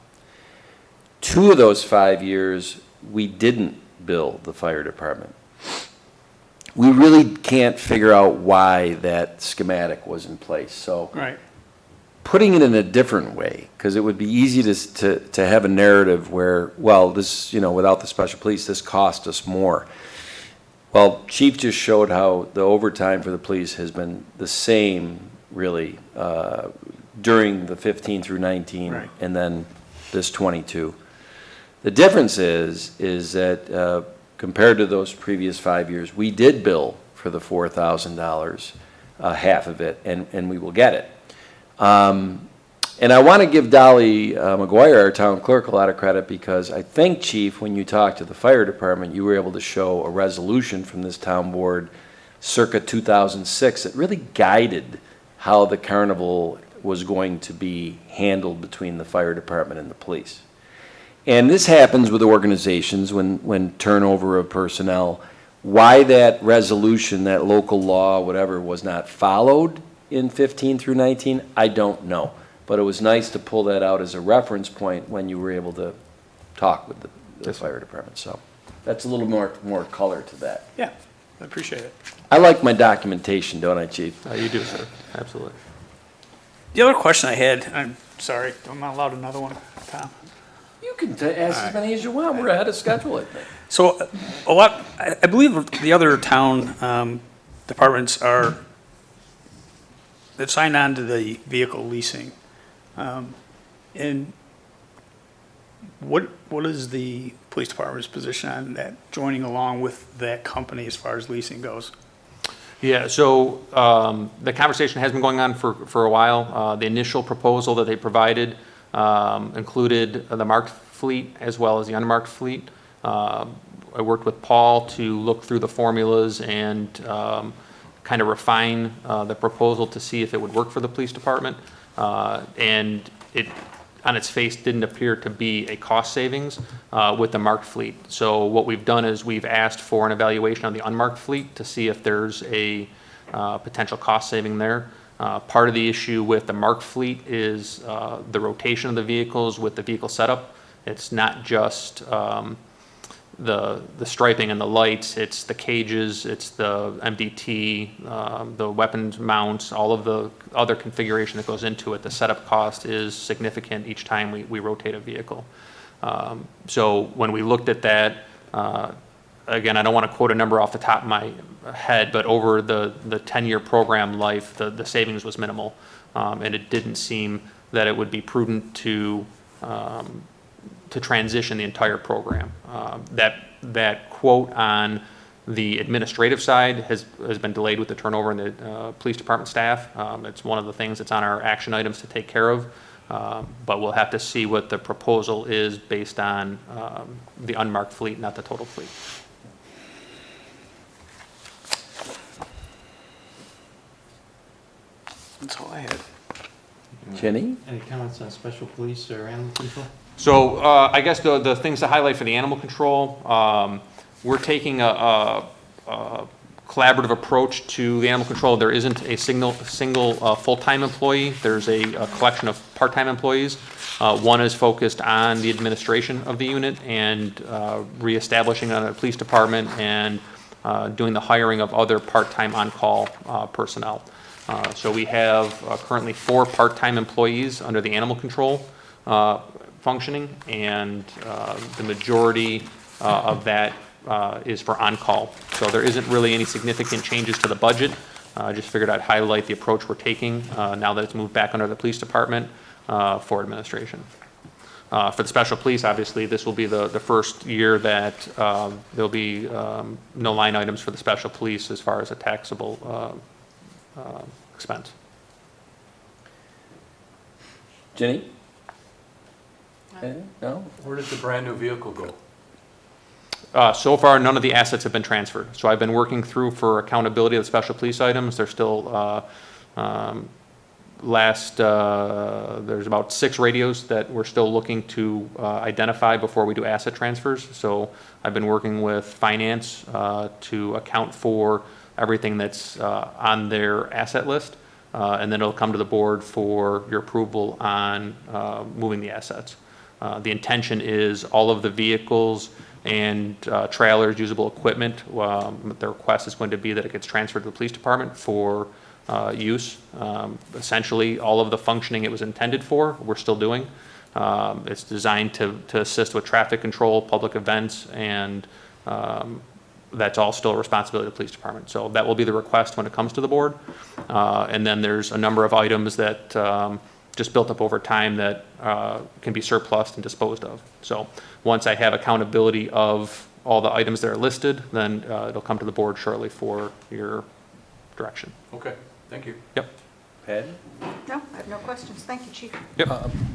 2 of those 5 years, we didn't bill the fire department. We really can't figure out why that schematic was in place. So Right. putting it in a different way, because it would be easy to have a narrative where, well, this, without the special police, this cost us more. Well, Chief just showed how the overtime for the police has been the same, really, during the 15 through 19, Right. and then this 22. The difference is that compared to those previous 5 years, we did bill for the $4,000, half of it, and we will get it. And I want to give Dolly McGuire, our town clerk, a lot of credit because I think, Chief, when you talked to the fire department, you were able to show a resolution from this town board circa 2006 that really guided how the carnival was going to be handled between the fire department and the police. And this happens with organizations when turnover of personnel. Why that resolution, that local law, whatever, was not followed in 15 through 19, I don't know. But it was nice to pull that out as a reference point when you were able to talk with the fire department. So that's a little more color to that. Yeah, I appreciate it. I like my documentation, don't I, Chief? You do, sir, absolutely. The other question I had, I'm sorry, I'm not allowed another one, Tom. You can ask as many as you want. We're ahead of schedule, I think. So I believe the other town departments that signed on to the vehicle leasing. And what is the police department's position on that, joining along with that company as far as leasing goes? Yeah, so the conversation has been going on for a while. The initial proposal that they provided included the marked fleet as well as the unmarked fleet. I worked with Paul to look through the formulas and kind of refine the proposal to see if it would work for the police department. And it, on its face, didn't appear to be a cost savings with the marked fleet. So what we've done is we've asked for an evaluation on the unmarked fleet to see if there's a potential cost saving there. Part of the issue with the marked fleet is the rotation of the vehicles with the vehicle setup. It's not just the striping and the lights, it's the cages, it's the MDT, the weapons mounts, all of the other configuration that goes into it. The setup cost is significant each time we rotate a vehicle. So when we looked at that, again, I don't want to quote a number off the top of my head, but over the 10-year program life, the savings was minimal. And it didn't seem that it would be prudent to transition the entire program. That quote on the administrative side has been delayed with the turnover in the police department staff. It's one of the things that's on our action items to take care of. But we'll have to see what the proposal is based on the unmarked fleet, not the total fleet. That's all I had. Jenny? Any comments on special police or animal control? So I guess the things to highlight for the animal control, we're taking a collaborative approach to the animal control. There isn't a single full-time employee. There's a collection of part-time employees. One is focused on the administration of the unit and reestablishing a police department and doing the hiring of other part-time on-call personnel. So we have currently 4 part-time employees under the animal control functioning, and the majority of that is for on-call. So there isn't really any significant changes to the budget. I just figured I'd highlight the approach we're taking now that it's moved back under the police department for administration. For the special police, obviously, this will be the first year that there'll be no line items for the special police as far as a taxable expense. Jenny? No? Where does the brand new vehicle go? So far, none of the assets have been transferred. So I've been working through for accountability of the special police items. There's still there's about 6 radios that we're still looking to identify before we do asset transfers. So I've been working with finance to account for everything that's on their asset list. And then it'll come to the board for your approval on moving the assets. The intention is all of the vehicles and trailers, usable equipment, the request is going to be that it gets transferred to the police department for use. Essentially, all of the functioning it was intended for, we're still doing. It's designed to assist with traffic control, public events, and that's all still a responsibility of the police department. So that will be the request when it comes to the board. And then there's a number of items that just built up over time that can be surplused and disposed of. So once I have accountability of all the items that are listed, then it'll come to the board shortly for your direction. Okay, thank you. Yep. Patty? No, I have no questions. Thank you, Chief.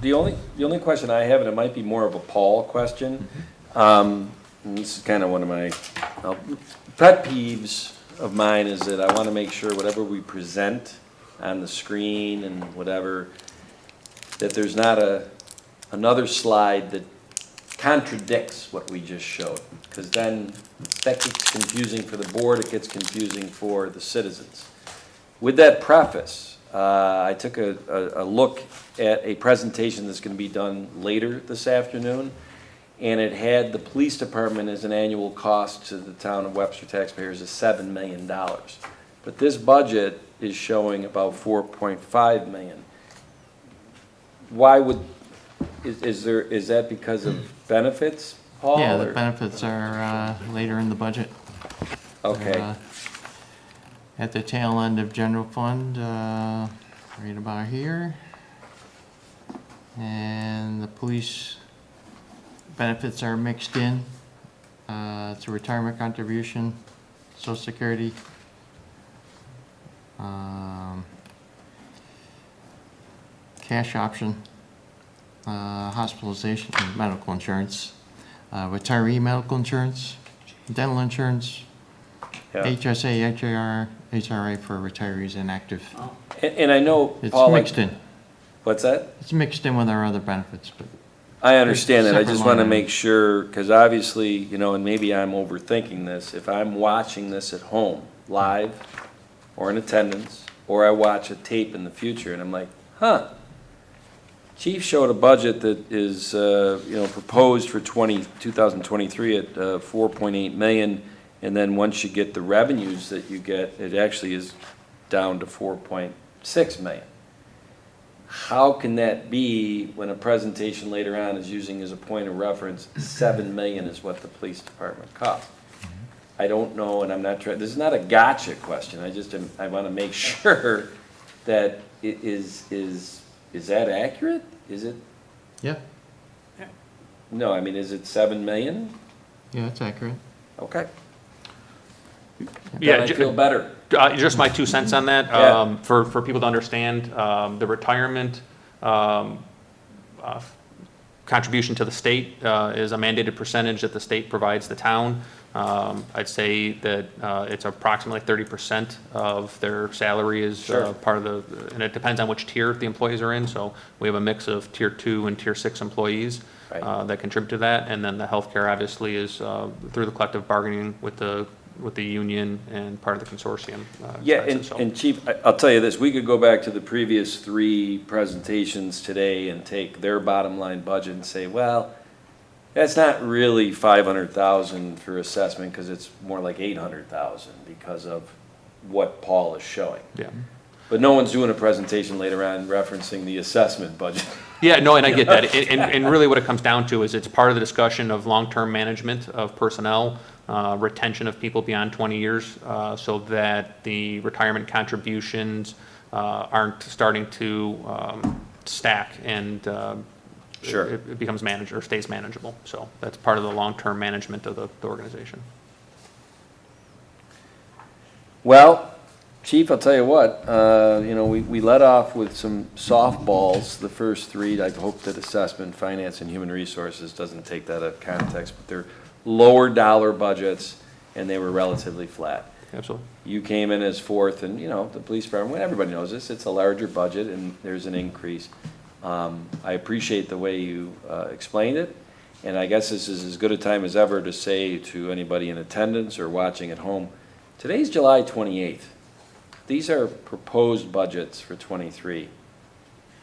The only question I have, and it might be more of a Paul question, and this is kind of one of my pet peeves of mine, is that I want to make sure whatever we present on the screen and whatever, that there's not another slide that contradicts what we just showed, because then that gets confusing for the board, it gets confusing for the citizens. With that preface, I took a look at a presentation that's going to be done later this afternoon, and it had the police department as an annual cost to the town of Webster taxpayers of $7 million. But this budget is showing about $4.5 million. Why would, is that because of benefits, Paul? Yeah, the or- benefits are later in the budget. Okay, They're, at the tail end of general fund, right about here. And the police benefits are mixed in. It's a retirement contribution, Social Security. Cash option, hospitalization, and medical insurance, retiree medical insurance, dental insurance, yeah. HSA, HRA for retirees inactive. And I know, It's Paul, mixed in. what's that? It's mixed in with our other benefits, but I understand that, I Separate just want to line make sure, because obviously, you know, and maybe I'm overthinking this, if I'm watching this at home, live, or in attendance, or I watch a tape in the future, and I'm like, huh, Chief showed a budget that is, proposed for 2023 at 4.8 million, and then once you get the revenues that you get, it actually is down to 4.6 million. How can that be when a presentation later on is using as a point of reference, 7 million is what the police department costs? I don't know, and I'm not trying, this is not a gotcha question, I want to make sure that it is that accurate? Is it, yeah, no, I mean, is it 7 million? yeah, it's accurate. Okay. Yeah, Then I feel better. Just my 2 cents on that. Yeah. For people to understand, the retirement contribution to the state is a mandated percentage that the state provides the town. I'd say that it's approximately 30% of their salary is Sure. part of the, and it depends on which tier the employees are in. So we have a mix of tier 2 and tier 6 employees Right. that contribute to that. And then the healthcare obviously is through the collective bargaining with the union and part of the consortium. Yeah, expenses. So- and Chief, I'll tell you this, we could go back to the previous 3 presentations today and take their bottom line budget and say, well, that's not really 500,000 for assessment, because it's more like 800,000 because of what Paul is showing. Yeah. But no one's doing a presentation later on referencing the assessment budget. Yeah, no, and I get that. And really what it comes down to is it's part of the discussion of long-term management of personnel, retention of people beyond 20 years, so that the retirement contributions aren't starting to stack and Sure. it becomes manageable or stays manageable. So that's part of the long-term management of the organization. Well, Chief, I'll tell you what, we let off with some softballs, the first 3. I hope that assessment, finance, and human resources doesn't take that out of context, but they're lower dollar budgets, and they were relatively flat. Absolutely. You came in as 4th, and, the police department, everybody knows this, it's a larger budget, and there's an increase. I appreciate the way you explained it, and I guess this is as good a time as ever to say to anybody in attendance or watching at home, today's July 28th. These are proposed budgets for '23.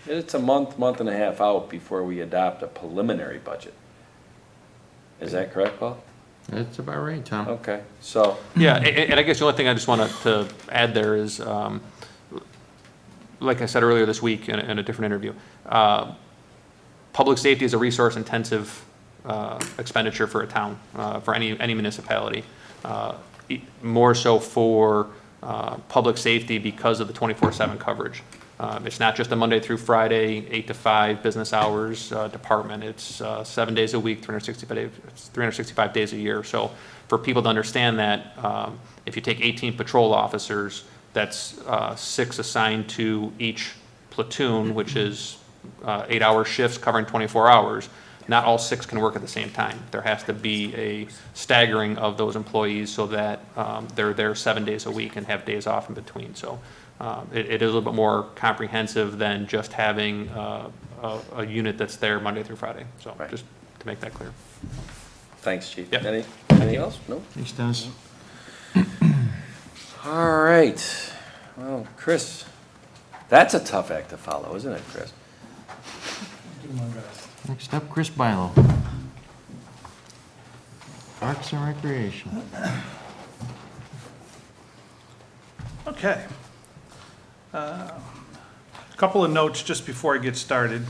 It's a month and a half out before we adopt a preliminary budget. Is that correct, Paul? That's about right, Tom. Okay, so, Yeah, and I guess the only thing I just wanted to add there is, like I said earlier this week in a different interview, public safety is a resource-intensive expenditure for a town, for any municipality. More so for public safety because of the 24/7 coverage. It's not just a Monday through Friday, 8 to 5 business hours department. It's 7 days a week, 365 days a year. So for people to understand that, if you take 18 patrol officers, that's 6 assigned to each platoon, which is 8-hour shifts covering 24 hours. not all 6 can work at the same time. There has to be a staggering of those employees so that they're there 7 days a week and have days off in between. So it is a little bit more comprehensive than just having a unit that's there Monday through Friday. So Right. just to make that clear. Thanks, Chief. Yep. Anything else? No? Thanks, Dennis. All right. Well, Chris, that's a tough act to follow, isn't it, Chris? Next up, Chris Bilo. Parks and Recreation. Okay. A couple of notes just before I get started.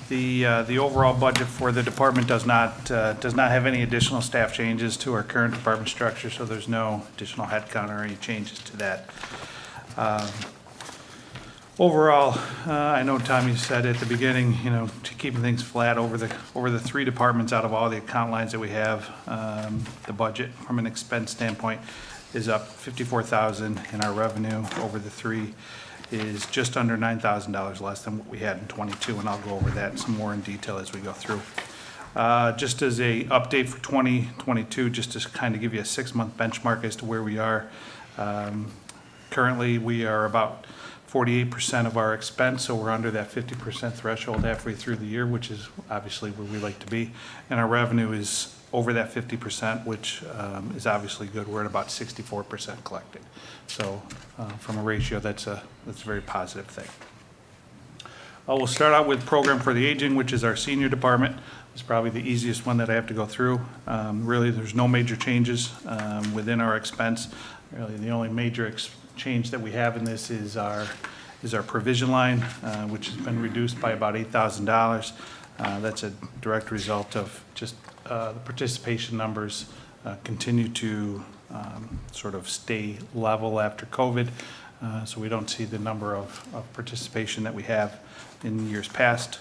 The overall budget for the department does not have any additional staff changes to our current department structure, so there's no additional headcount or any changes to that. Overall, I know Tommy said at the beginning, to keeping things flat over the 3 departments out of all the account lines that we have, the budget from an expense standpoint is up $54,000, and our revenue over the 3 is just under $9,000 less than what we had in '22, and I'll go over that some more in detail as we go through. Just as a update for 2022, just to kind of give you a 6-month benchmark as to where we are. Currently, we are about 48% of our expense, so we're under that 50% threshold halfway through the year, which is obviously where we like to be. And our revenue is over that 50%, which is obviously good. We're at about 64% collected. So from a ratio, that's a very positive thing. We'll start out with Program for the Aging, which is our senior department. It's probably the easiest one that I have to go through. Really, there's no major changes within our expense. Really, the only major change that we have in this is our provision line, which has been reduced by about $8,000. That's a direct result of just the participation numbers continue to sort of stay level after COVID. So we don't see the number of participation that we have in years past.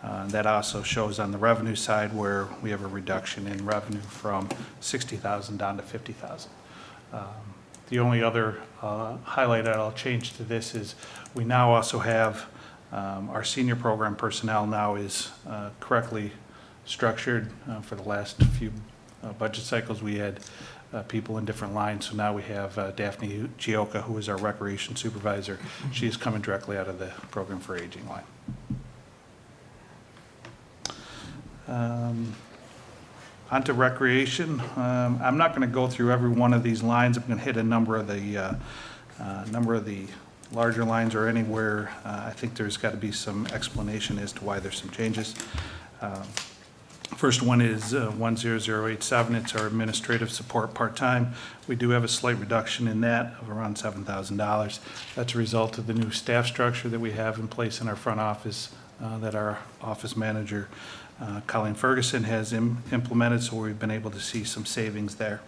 That also shows on the revenue side where we have a reduction in revenue from $60,000 down to $50,000. The only other highlight that I'll change to this is we now also have our senior program personnel now is correctly structured. For the last few budget cycles, we had people in different lines. So now we have Daphne Gioka, who is our recreation supervisor. She is coming directly out of the Program for Aging line. Onto recreation. I'm not going to go through every one of these lines. I'm going to hit a number of the larger lines or anywhere. I think there's got to be some explanation as to why there's some changes. First one is 10087. It's our administrative support part-time. We do have a slight reduction in that of around $7,000. That's a result of the new staff structure that we have in place in our front office that our office manager Colleen Ferguson has implemented, so we've been able to see some savings there.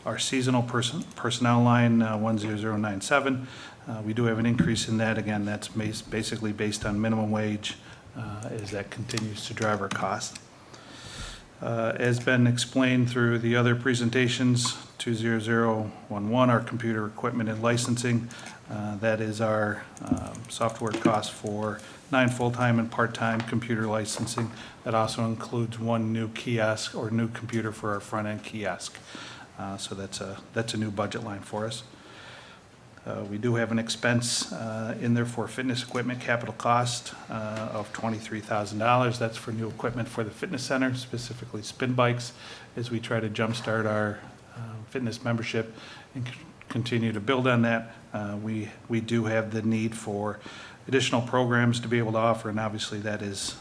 Our seasonal personnel line, 10097, we do have an increase in that. Again, that's basically based on minimum wage as that continues to drive our costs. As been explained through the other presentations, 20011, our computer equipment and licensing. That is our software cost for 9 full-time and part-time computer licensing. That also includes 1 new kiosk or new computer for our front-end kiosk. So that's a new budget line for us. We do have an expense in there for fitness equipment capital cost of $23,000. That's for new equipment for the fitness center, specifically spin bikes, as we try to jumpstart our fitness membership and continue to build on that. We do have the need for additional programs to be able to offer, and obviously that is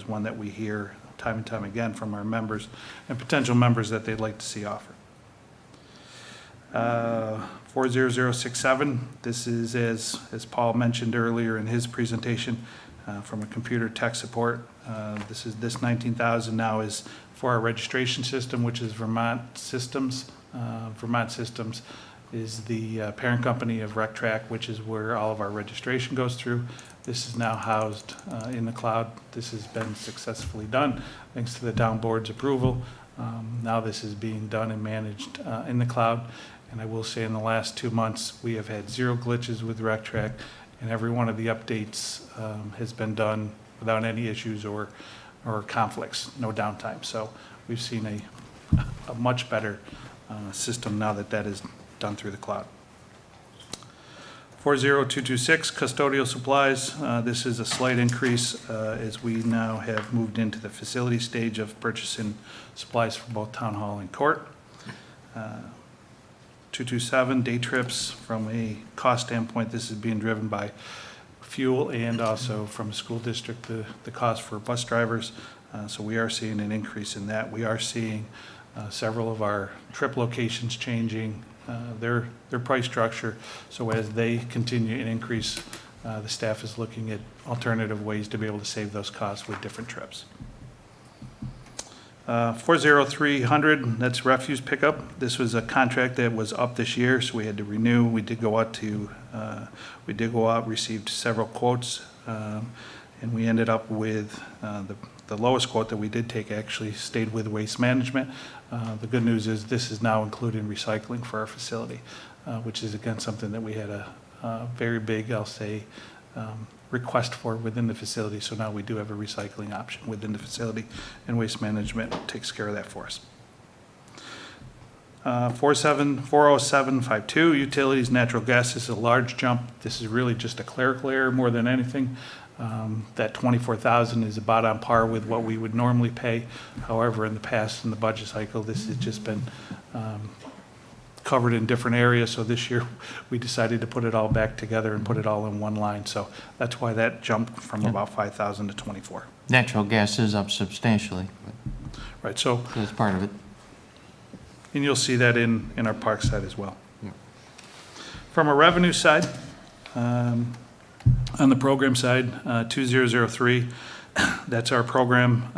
one that we hear time and time again from our members and potential members that they'd like to see offered. 40067, this is, as Paul mentioned earlier in his presentation, from a computer tech support. This $19,000 now is for our registration system, which is Vermont Systems. Vermont Systems is the parent company of RecTrack, which is where all of our registration goes through. This is now housed in the cloud. This has been successfully done thanks to the town board's approval. Now this is being done and managed in the cloud. And I will say in the last 2 months, we have had 0 glitches with RecTrack, and every one of the updates has been done without any issues or conflicts, no downtime. So we've seen a much better system now that is done through the cloud. 40226, Custodial Supplies. This is a slight increase as we now have moved into the facility stage of purchasing supplies for both town hall and court. 227, day trips. From a cost standpoint, this is being driven by fuel and also from a school district, the cost for bus drivers. So we are seeing an increase in that. We are seeing several of our trip locations changing their price structure. So as they continue and increase, the staff is looking at alternative ways to be able to save those costs with different trips. 40300, that's refuse pickup. This was a contract that was up this year, so we had to renew. We did go out, received several quotes, and we ended up with the lowest quote that we did take actually stayed with Waste Management. The good news is this is now including recycling for our facility, which is again something that we had a very big, I'll say, request for within the facility. So now we do have a recycling option within the facility, and Waste Management takes care of that for us. 40752, utilities, natural gas. This is a large jump. This is really just a clerical error more than anything. That 24,000 is about on par with what we would normally pay. However, in the past, in the budget cycle, this has just been covered in different areas. So this year, we decided to put it all back together and put it all in one line. So that's why that jumped from about 5,000 to 24. Natural gas is up substantially, Right. So, that's part of it. and you'll see that in our park side as well. From a revenue side, on the program side, 2003, that's our program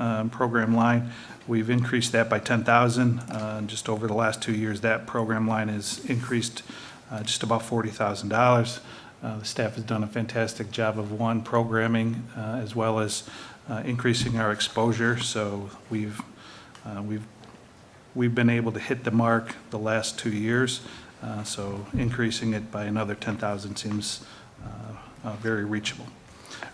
line. We've increased that by 10,000. Just over the last 2 years, that program line has increased just about $40,000. The staff has done a fantastic job of programming as well as increasing our exposure. So we've been able to hit the mark the last 2 years. So increasing it by another 10,000 seems very reachable.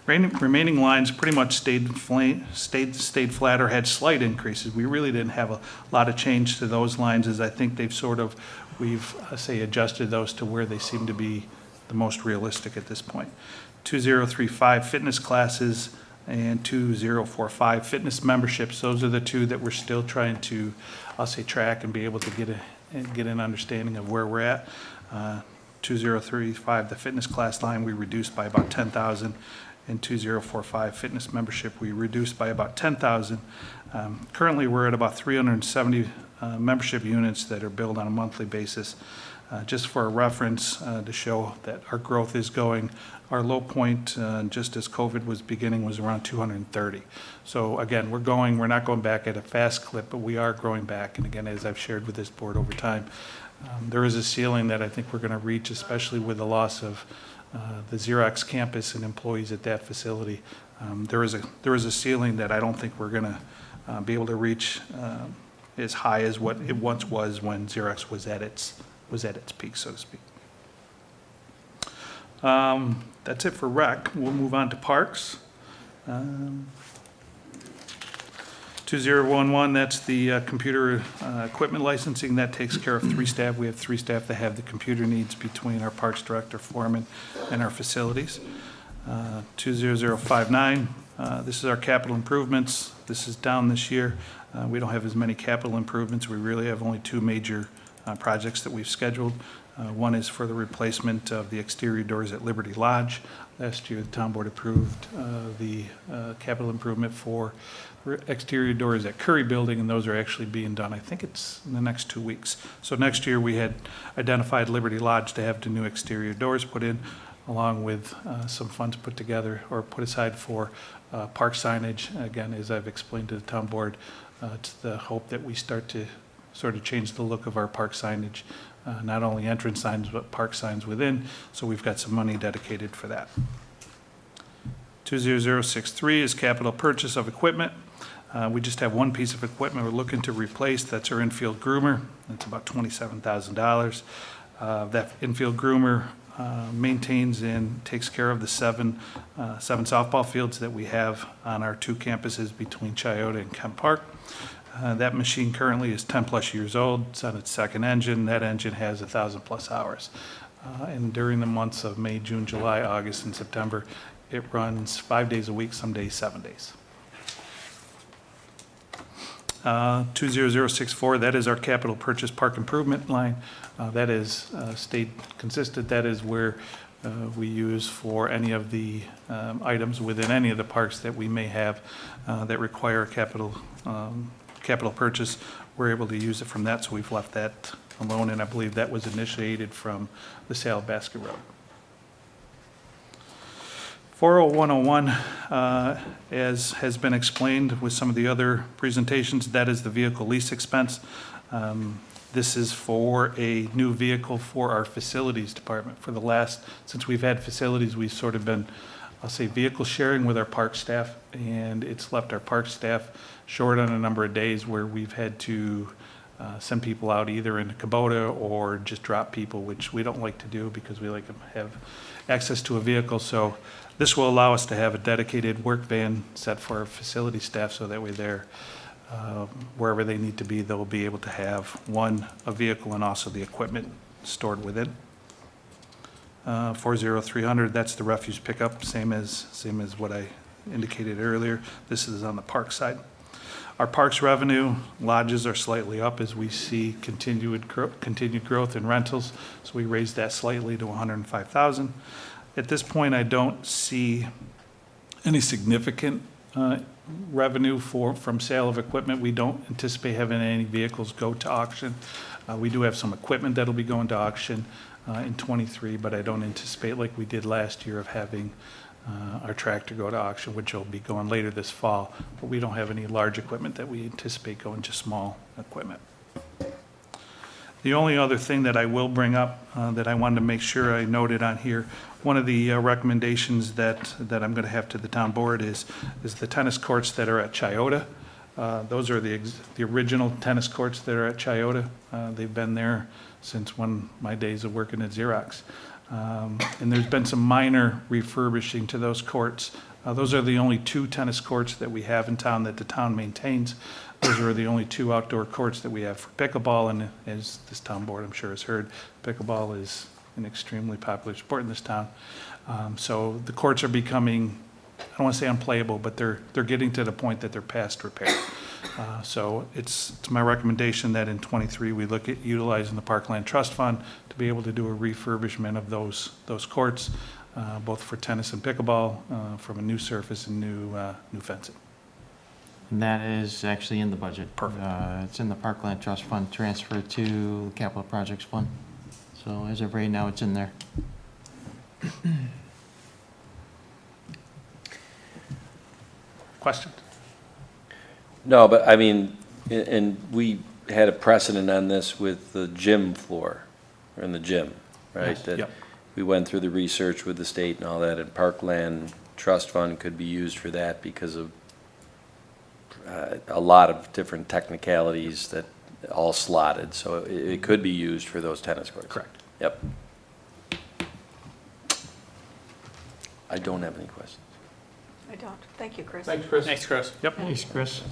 Remaining lines pretty much stayed flat or had slight increases. We really didn't have a lot of change to those lines, as I think we've adjusted those to where they seem to be the most realistic at this point. 2035 fitness classes and 2045 fitness memberships. Those are the two that we're still trying to, track and be able to get an understanding of where we're at. 2035, the fitness class line, we reduced by about 10,000. In 2045 fitness membership, we reduced by about 10,000. Currently, we're at about 370 membership units that are billed on a monthly basis. Just for a reference to show that our growth is going, our low point, just as COVID was beginning, was around 230. So again, we're not going back at a fast clip, but we are growing back. And again, as I've shared with this board over time, there is a ceiling that I think we're going to reach, especially with the loss of the Xerox campus and employees at that facility. There is a ceiling that I don't think we're going to be able to reach as high as what it once was when Xerox was at its peak, so to speak. That's it for rec. We'll move on to parks. 2011, that's the computer equipment licensing. That takes care of 3 staff. We have 3 staff that have the computer needs between our parks director, foreman, and our facilities. 20059, this is our capital improvements. This is down this year. We don't have as many capital improvements. We really have only 2 major projects that we've scheduled. One is for the replacement of the exterior doors at Liberty Lodge. Last year, the town board approved the capital improvement for exterior doors at Curry Building, and those are actually being done. I think it's in the next 2 weeks. So next year, we had identified Liberty Lodge to have the new exterior doors put in, along with some funds put together or put aside for park signage. Again, as I've explained to the town board, it's the hope that we start to sort of change the look of our park signage, not only entrance signs, but park signs within. So we've got some money dedicated for that. 20063 is capital purchase of equipment. We just have one piece of equipment we're looking to replace. That's our infield groomer. That's about $27,000. That infield groomer maintains and takes care of the seven softball fields that we have on our 2 campuses between Chiota and Kent Park. That machine currently is 10-plus years old. It's on its second engine. That engine has 1,000-plus hours. And during the months of May, June, July, August, and September, it runs 5 days a week, some days 7 days. 20064, that is our capital purchase park improvement line. That is stayed consistent. That is where we use for any of the items within any of the parks that we may have that require capital purchase. We're able to use it from that, so we've left that alone, and I believe that was initiated from the sale of Basket Road. 40101, as has been explained with some of the other presentations, that is the vehicle lease expense. This is for a new vehicle for our facilities department. Since we've had facilities, we've sort of been, I'll say, vehicle sharing with our park staff, and it's left our park staff short on a number of days where we've had to send people out either in a Kubota or just drop people, which we don't like to do because we like to have access to a vehicle. So this will allow us to have a dedicated work van set for our facility staff, so that way they're, wherever they need to be, they'll be able to have, a vehicle and also the equipment stored within. 40300, that's the refuse pickup, same as what I indicated earlier. This is on the park side. Our parks revenue, lodges are slightly up as we see continued growth in rentals, so we raised that slightly to 105,000. At this point, I don't see any significant revenue from sale of equipment. We don't anticipate having any vehicles go to auction. We do have some equipment that'll be going to auction in '23, but I don't anticipate, like we did last year, of having our tractor go to auction, which will be going later this fall. But we don't have any large equipment that we anticipate going, just small equipment. The only other thing that I will bring up that I wanted to make sure I noted on here, one of the recommendations that I'm going to have to the town board is the tennis courts that are at Chiota. Those are the original tennis courts that are at Chiota. They've been there since my days of working at Xerox. And there's been some minor refurbishing to those courts. Those are the only 2 tennis courts that we have in town that the town maintains. Those are the only 2 outdoor courts that we have for pickleball, and as this town board, I'm sure, has heard, pickleball is an extremely popular sport in this town. So the courts are becoming, I don't want to say unplayable, but they're getting to the point that they're past repair. So it's my recommendation that in '23 we look at utilizing the Parkland Trust Fund to be able to do a refurbishment of those courts, both for tennis and pickleball, from a new surface and new fencing. And that is actually in the budget. Perfect. It's in the Parkland Trust Fund, transfer to Capital Projects Fund. So as of right now, it's in there. Question? No, but I mean, and we had a precedent on this with the gym floor, or in the gym, right? Yes. That Yep. we went through the research with the state and all that, and Parkland Trust Fund could be used for that because of a lot of different technicalities that all slotted, so it could be used for those tennis courts. Correct. Yep. I don't have any questions. I don't. Thank you, Chris. Thanks, Chris. Thanks, Chris. Yep. Thanks, Chris.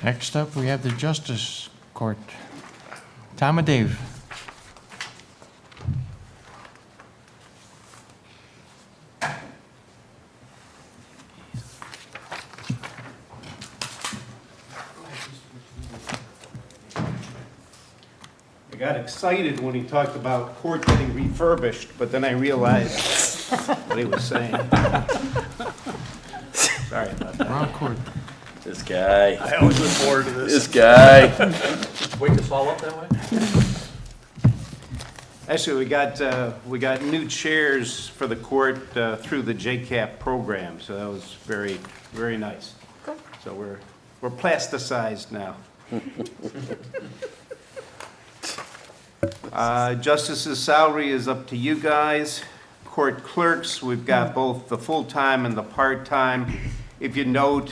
Next up, we have the Justice Court. Tom and Dave. I got excited when he talked about court getting refurbished, but then I realized what he was saying. Sorry about that. Wrong court. This guy, I always look forward to this this. guy. Wake us all up that way? Actually, we got new chairs for the court through the JCAP program, so that was very, very nice. Good. So we're plasticized now. Justice's salary is up to you guys. Court clerks, we've got both the full-time and the part-time. If you note,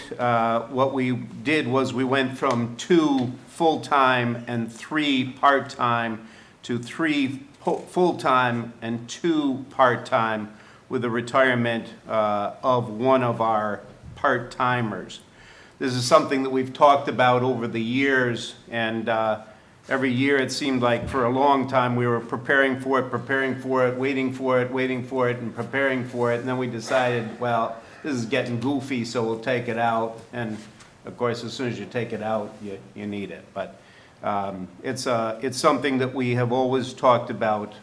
what we did was we went from 2 full-time and 3 part-time to 3 full-time and 2 part-time, with the retirement of one of our part-timers. This is something that we've talked about over the years, and every year it seemed like for a long time we were preparing for it, waiting for it, and preparing for it, and then we decided, well, this is getting goofy, so we'll take it out. And of course, as soon as you take it out, you need it. But it's something that we have always talked about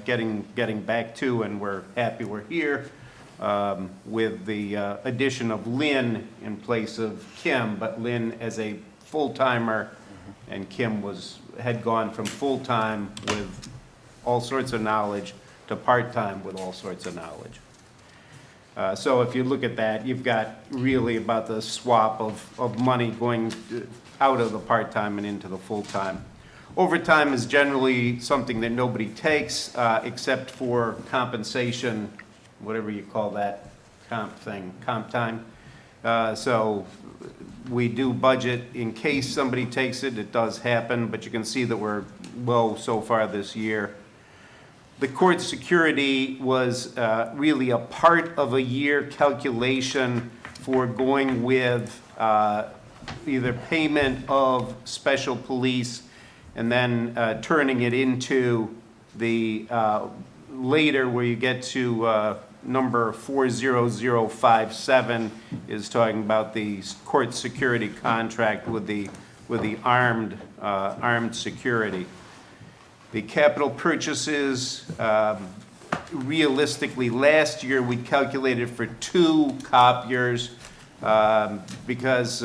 getting back to, and we're happy we're here with the addition of Lynn in place of Kim, but Lynn as a full-timer, and Kim had gone from full-time with all sorts of knowledge to part-time with all sorts of knowledge. So if you look at that, you've got really about the swap of money going out of the part-time and into the full-time. Overtime is generally something that nobody takes, except for compensation, whatever you call that comp time. So we do budget in case somebody takes it. It does happen, but you can see that we're low so far this year. The court security was really a part of a year calculation for going with either payment of special police and then turning it into the later where you get to number 40057 is talking about the court security contract with the armed security. The capital purchases, realistically, last year we calculated for 2 copiers because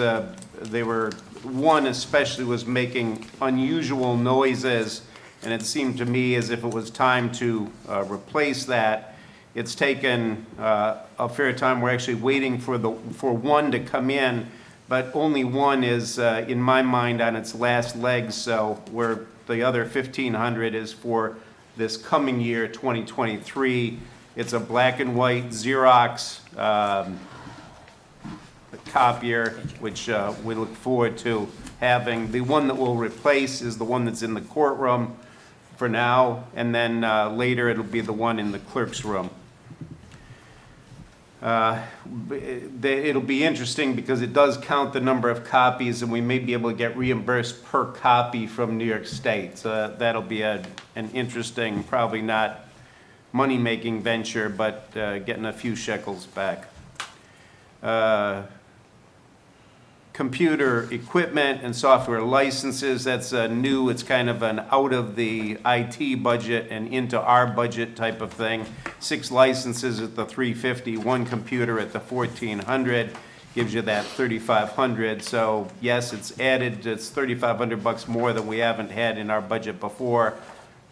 one especially was making unusual noises, and it seemed to me as if it was time to replace that. It's taken a fair time. We're actually waiting for one to come in, but only one is, in my mind, on its last legs, so the other 1,500 is for this coming year, 2023. It's a black and white Xerox copier, which we look forward to having. The one that we'll replace is the one that's in the courtroom for now, and then later it'll be the one in the clerk's room. It'll be interesting because it does count the number of copies, and we may be able to get reimbursed per copy from New York State. So that'll be an interesting, probably not money-making venture, but getting a few shekels back. Computer equipment and software licenses, that's new. It's kind of an out of the IT budget and into our budget type of thing. 6 licenses at the $350, 1 computer at the $1,400, gives you that $3,500. So yes, it's added, it's $3,500 more than we haven't had in our budget before.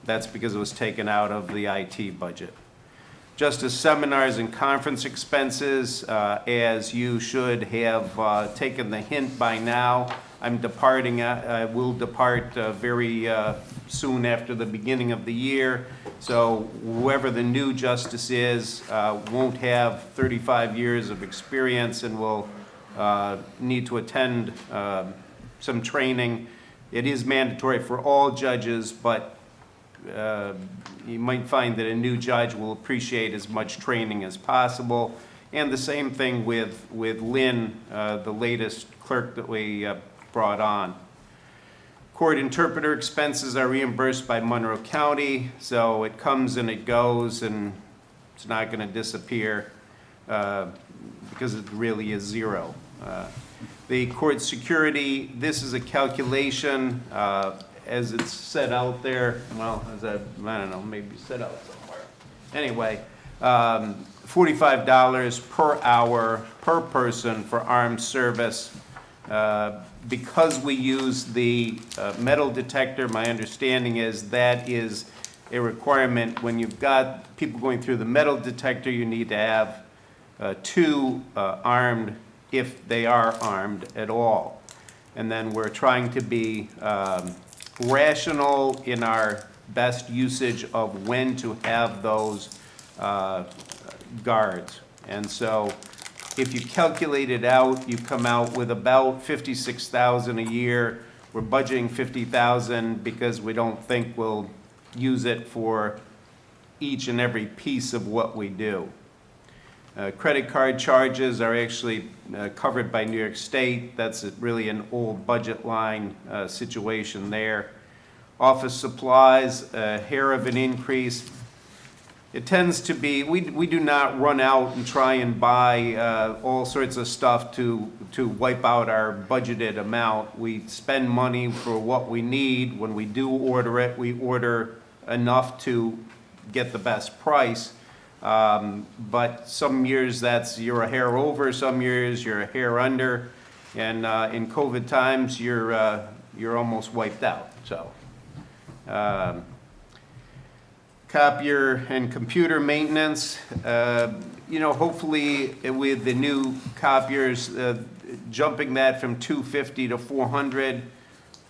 That's because it was taken out of the IT budget. Justice seminars and conference expenses, as you should have taken the hint by now. I'm departing, I will depart very soon after the beginning of the year. So whoever the new justice is won't have 35 years of experience and will need to attend some training. It is mandatory for all judges, but you might find that a new judge will appreciate as much training as possible. And the same thing with Lynn, the latest clerk that we brought on. Court interpreter expenses are reimbursed by Monroe County, so it comes and it goes, and it's not going to disappear because it really is zero. The court security, this is a calculation as it's set out there. Well, I don't know, maybe set out somewhere. Anyway, $45 per hour per person for armed service. Because we use the metal detector, my understanding is that is a requirement. When you've got people going through the metal detector, you need to have 2 armed if they are armed at all. And then we're trying to be rational in our best usage of when to have those guards. And so if you calculate it out, you come out with about $56,000 a year. We're budgeting $50,000 because we don't think we'll use it for each and every piece of what we do. Credit card charges are actually covered by New York State. That's really an old budget line situation there. Office supplies, a hair of an increase. It tends to be, we do not run out and try and buy all sorts of stuff to wipe out our budgeted amount. We spend money for what we need. When we do order it, we order enough to get the best price. But some years you're a hair over, some years you're a hair under, and in COVID times, you're almost wiped out, so. Copier and computer maintenance, hopefully with the new copiers, jumping that from 250 to 400,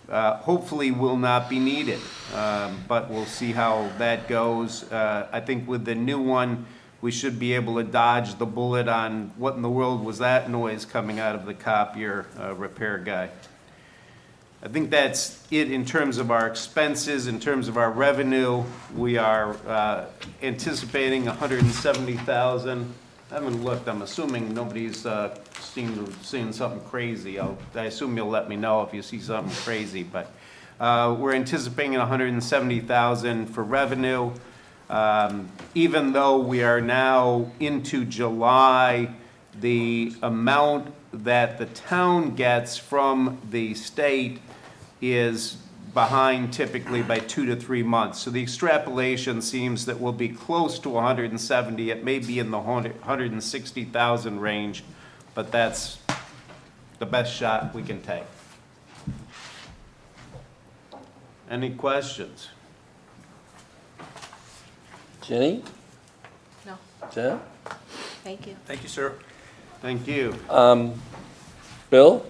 hopefully will not be needed, but we'll see how that goes. I think with the new one, we should be able to dodge the bullet on what in the world was that noise coming out of the copier repair guy. I think that's it in terms of our expenses. In terms of our revenue, we are anticipating $170,000. I haven't looked. I'm assuming nobody's seen something crazy. I assume you'll let me know if you see something crazy. But we're anticipating $170,000 for revenue. Even though we are now into July, the amount that the town gets from the state is behind typically by 2 to 3 months. So the extrapolation seems that we'll be close to 170. It may be in the 160,000 range, but that's the best shot we can take. Any questions? Jenny? No, Jen? thank you. Thank you, sir. Thank you. Bill?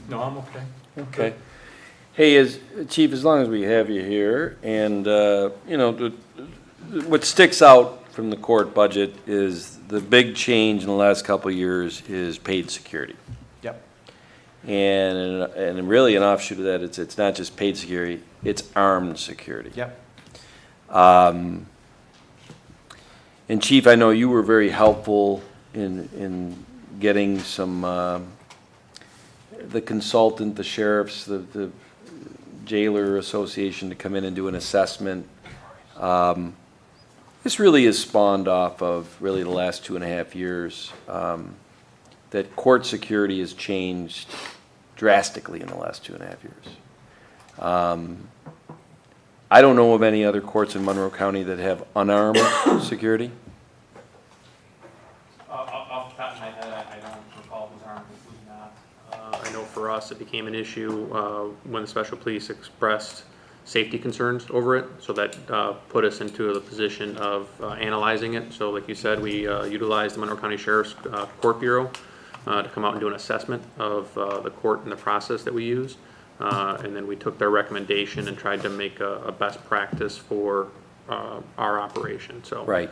No, I'm okay. Okay. Hey, Chief, as long as we have you here, and, what sticks out from the court budget is the big change in the last couple of years is paid security. Yep. And really an offshoot of that, it's not just paid security, it's armed security. Yep. And Chief, I know you were very helpful in getting some, the consultant, the sheriffs, the jailer association to come in and do an assessment. This really is spawned off of really the last 2.5 years, that court security has changed drastically in the last 2.5 years. I don't know of any other courts in Monroe County that have unarmed security. Off the top of my head, I don't recall if it was armed, it was not. I know for us, it became an issue when the special police expressed safety concerns over it, so that put us into the position of analyzing it. So like you said, we utilized the Monroe County Sheriff's Court Bureau to come out and do an assessment of the court and the process that we use. And then we took their recommendation and tried to make a best practice for our operation. So Right.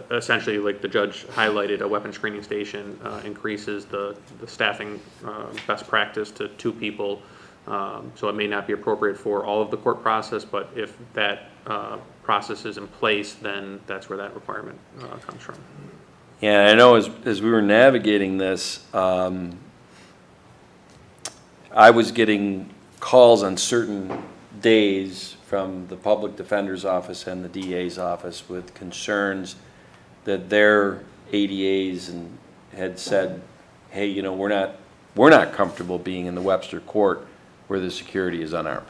Essentially, like the judge highlighted, a weapon screening station increases the staffing best practice to 2 people. So it may not be appropriate for all of the court process, but if that process is in place, then that's where that requirement comes from. Yeah, I know as we were navigating this, I was getting calls on certain days from the public defender's office and the DA's office with concerns that their ADAs had said, hey, we're not comfortable being in the Webster court where the security is unarmed.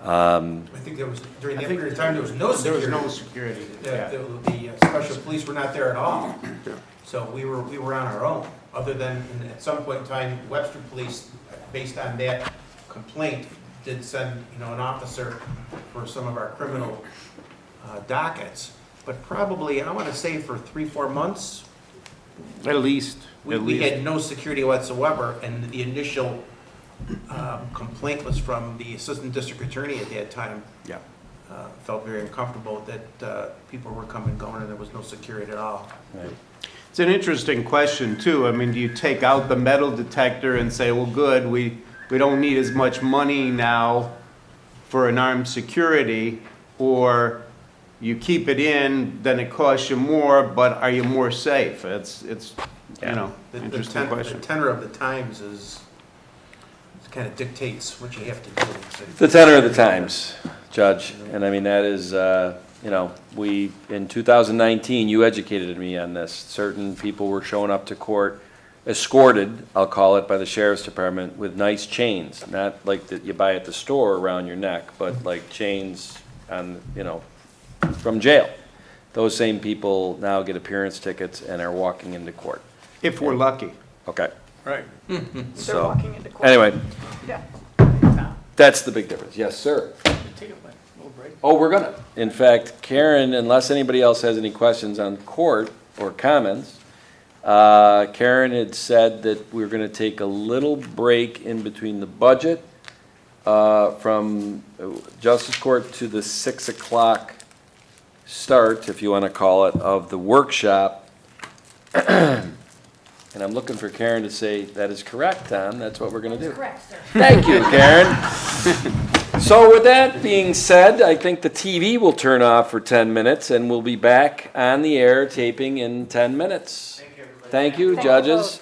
I think there was, during that period of time, there was no security. There was no security. The special police were not there at all. So we were on our own, other than at some point in time, Webster Police, based on that complaint, did send, an officer for some of our criminal dockets. But probably, I want to say for 3-4 months, At least. we had no security whatsoever, and the initial complaint was from the assistant district attorney at that time. Yeah. Felt very uncomfortable that people were coming and going and there was no security at all. Right. It's an interesting question, too. I mean, do you take out the metal detector and say, well, good, we don't need as much money now for an armed security, or you keep it in, then it costs you more, but are you more safe? It's you know, The interesting question. tenor of the times is, kind of dictates what you have to do. The tenor of the times, Judge, and I mean, that is, you know, in 2019, you educated me on this. Certain people were showing up to court, escorted, I'll call it, by the sheriff's department with nice chains, not like that you buy at the store around your neck, but like chains on, you know, from jail. Those same people now get appearance tickets and are walking into court. If we're lucky. Okay, Right. They're so, walking into court. anyway, Yeah. that's the big difference. Yes, sir. Take a little break. Oh, we're gonna. In fact, Karen, unless anybody else has any questions on court or comments, Karen had said that we were gonna take a little break in between the budget, from Justice Court to the 6 o'clock start, if you wanna call it, of the workshop. And I'm looking for Karen to say, that is correct, Tom, that's what we're gonna do. Correct, sir. Thank you, Karen. So with that being said, I think the TV will turn off for 10 minutes, and we'll be back on the air taping in 10 minutes. Thank you, judges.